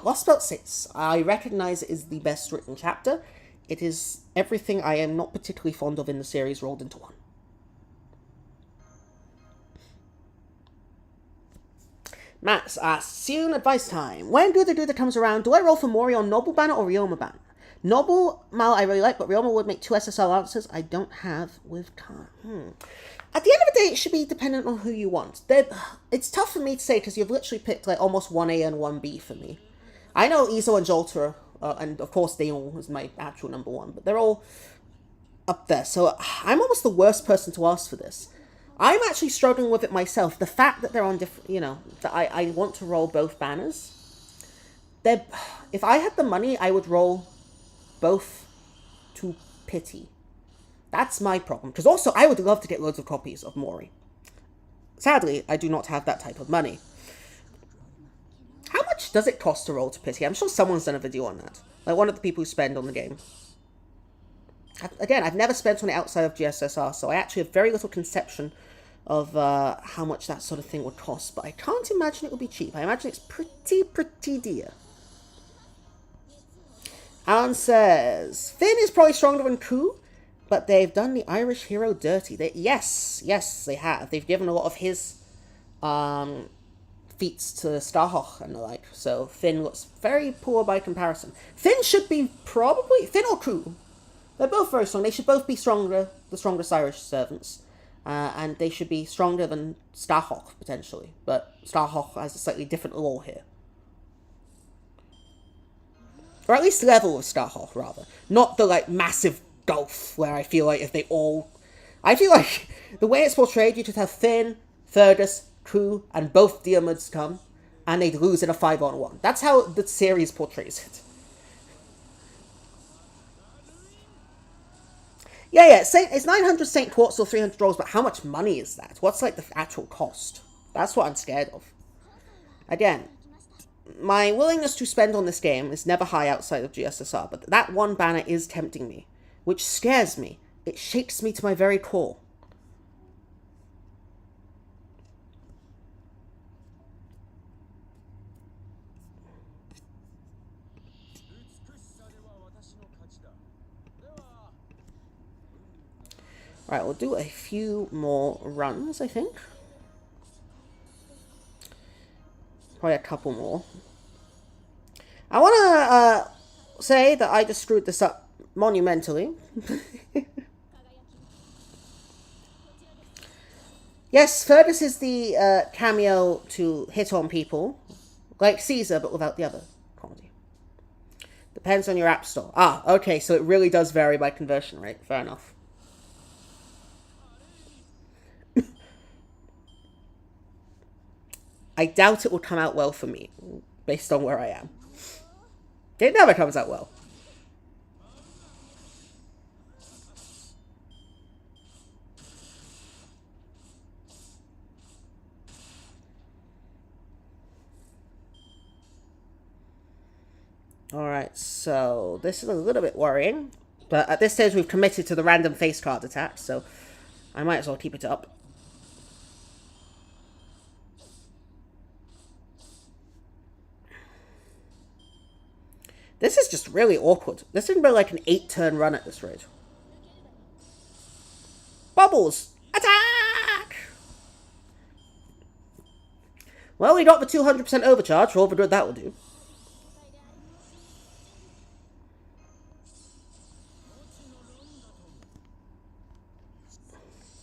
Lost Belt 6, I recognize it is the best written chapter. It is everything I am not particularly fond of in the series rolled into one. Max asks, soon advice time. When Guda comes around, do I roll for Mori on Noble Banner or Ryoma Banner? Noble Mal I really like, but Ryoma would make 2 SSL answers I don't have with Khan. At the end of the day, it should be dependent on who you want. It's tough for me to say because you've literally picked like almost 1A and 1B for me. I know Izo and JALTER, and of course Dayon is my actual number 1, but they're all up there. So I'm almost the worst person to ask for this. I'm actually struggling with it myself. The fact that they're on different, that I want to roll both banners. If I had the money, I would roll both to pity. That's my problem. Because also, I would love to get loads of copies of Mori. Sadly, I do not have that type of money. How much does it cost to roll to pity? I'm sure someone's done a video on that. Like one of the people who spend on the game. Again, I've never spent on it outside of GSSR, so I actually have very little conception of how much that sort of thing would cost. But I can't imagine it would be cheap. I imagine it's pretty dear. Alan says, Finn is probably stronger than Ku, but they've done the Irish hero dirty. Yes, they have. They've given a lot of his feats to Starhawk and the like, so Finn looks very poor by comparison. Finn should be probably... Finn or Ku. They're both very strong. They should both be the strongest Irish servants. And they should be stronger than Starhawk, potentially. But Starhawk has a slightly different lore here. Or at least level of Starhawk, rather. Not the, massive gulf where I feel like if they all... I feel like the way it's portrayed, you just have Finn, Fergus, Ku, and both Diarmuids come, and they'd lose in a 5-on-1. That's how the series portrays it. Yeah, it's 900 St. Quartz or 300 rolls, but how much money is that? What's, the actual cost? That's what I'm scared of. Again, my willingness to spend on this game is never high outside of GSSR, but that one banner is tempting me, which scares me. It shakes me to my very core. Right, we'll do a few more runs, I think. Probably a couple more. I want to say that I just screwed this up monumentally. Yes, Fergus is the cameo to hit on people, like Caesar, but without the other comedy. Depends on your app store. Ah, okay, so it really does vary by conversion rate. Fair enough. I doubt it will come out well for me, based on where I am. It never comes out well. Alright, so this is a little bit worrying. But at this stage we've committed to the random face card attack, so I might as well keep it up. This is just really awkward. This is going to be like an 8-turn run at this rate. bubbles. Attack! Well, we got the 200% overcharge for all the good that will do.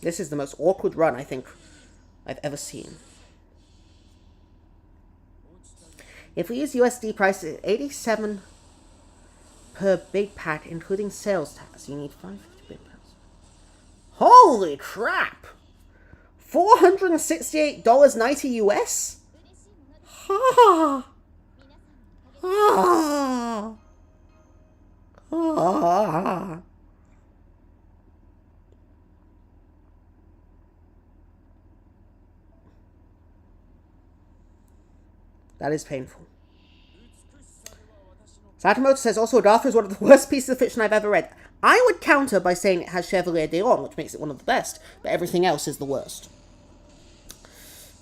This is the most awkward run I think I've ever seen. If we use USD prices, 87 per big pack, including sales tax, you need 550 big packs. Holy crap! $468.90 US? Ha! Ah! Ah! That is painful. Sakamoto says, also, Agatha is one of the worst pieces of fiction I've ever read. I would counter by saying it has Chevalier d'Eon, which makes it one of the best, but everything else is the worst.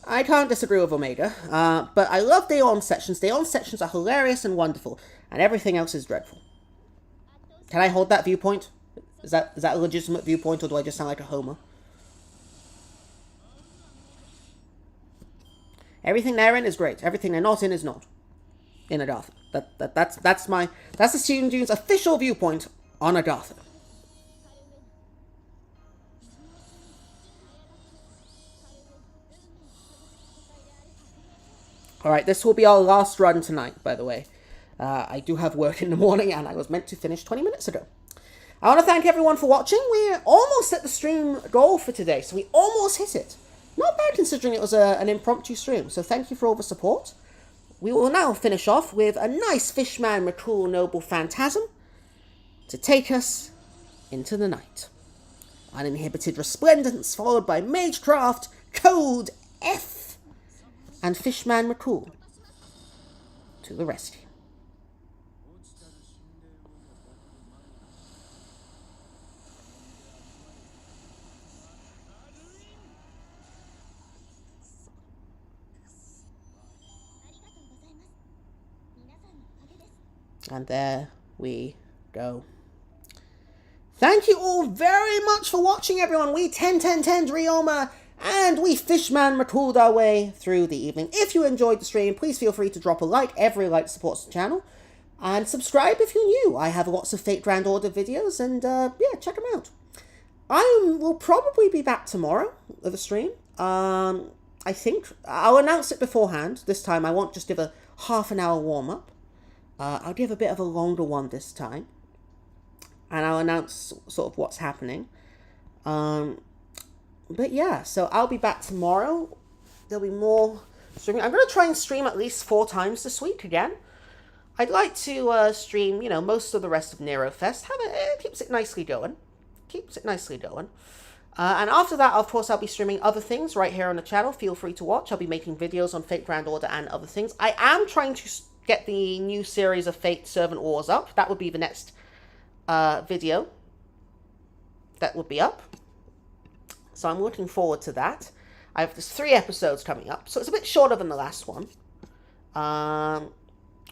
I can't disagree with Omega, but I love d'Eon sections. d'Eon sections are hilarious and wonderful, and everything else is dreadful. Can I hold that viewpoint? Is that a legitimate viewpoint, or do I just sound like a homer? Everything they're in is great. Everything they're not in is not. In Agatha. That's the Student Dune's official viewpoint on Agatha. Alright, this will be our last run tonight, by the way. I do have work in the morning, and I was meant to finish 20 minutes ago. I want to thank everyone for watching. We're almost at the stream goal for today, so we almost hit it. Not bad considering it was an impromptu stream, so thank you for all the support. We will now finish off with a nice Fishman McCool Noble Phantasm to take us into the night. Uninhibited Resplendence followed by Magecraft, Code F, and Fishman McCool to the rescue. And there we go. Thank you all very much for watching, everyone. We 10-10-10'd Ryoma, and we Fishman McCooled our way through the evening. If you enjoyed the stream, please feel free to drop a like. Every like supports the channel. And subscribe if you're new. I have lots of Fate Grand Order videos, and yeah, check them out. I will probably be back tomorrow with a stream. I think. I'll announce it beforehand. This time I won't just give a half-an-hour warm-up. I'll give a bit of a longer one this time. And I'll announce sort of what's happening. But yeah, so I'll be back tomorrow. There'll be more streaming. I'm going to try and stream at least 4 times this week again. I'd like to stream, you know, most of the rest of NEROFEST. It keeps it nicely going. Keeps it nicely going. And after that, of course, I'll be streaming other things right here on the channel. Feel free to watch. I'll be making videos on Fate Grand Order and other things. I am trying to get the new series of Fate Servant Wars up. That would be the next video that would be up. So I'm looking forward to that. There's 3 episodes coming up, so it's a bit shorter than the last one.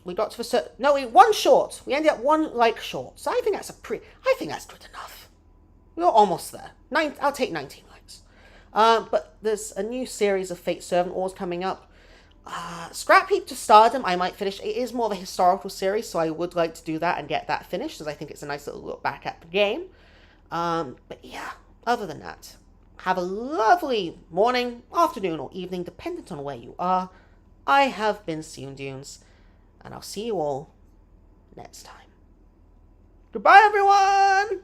We got to the one short. We ended up 1 like short. So I think that's I think that's good enough. We're almost there. I'll take 19 likes. But there's a new series of Fate Servant Wars coming up. Scrap Heap to Stardom, I might finish. It is more of a historical series, so I would like to do that and get that finished, because I think it's a nice little look back at the game. But yeah, other than that, have a lovely morning, afternoon, or evening, dependent on where you are. I have been Student Dunes, and I'll see you all next time. Goodbye, everyone!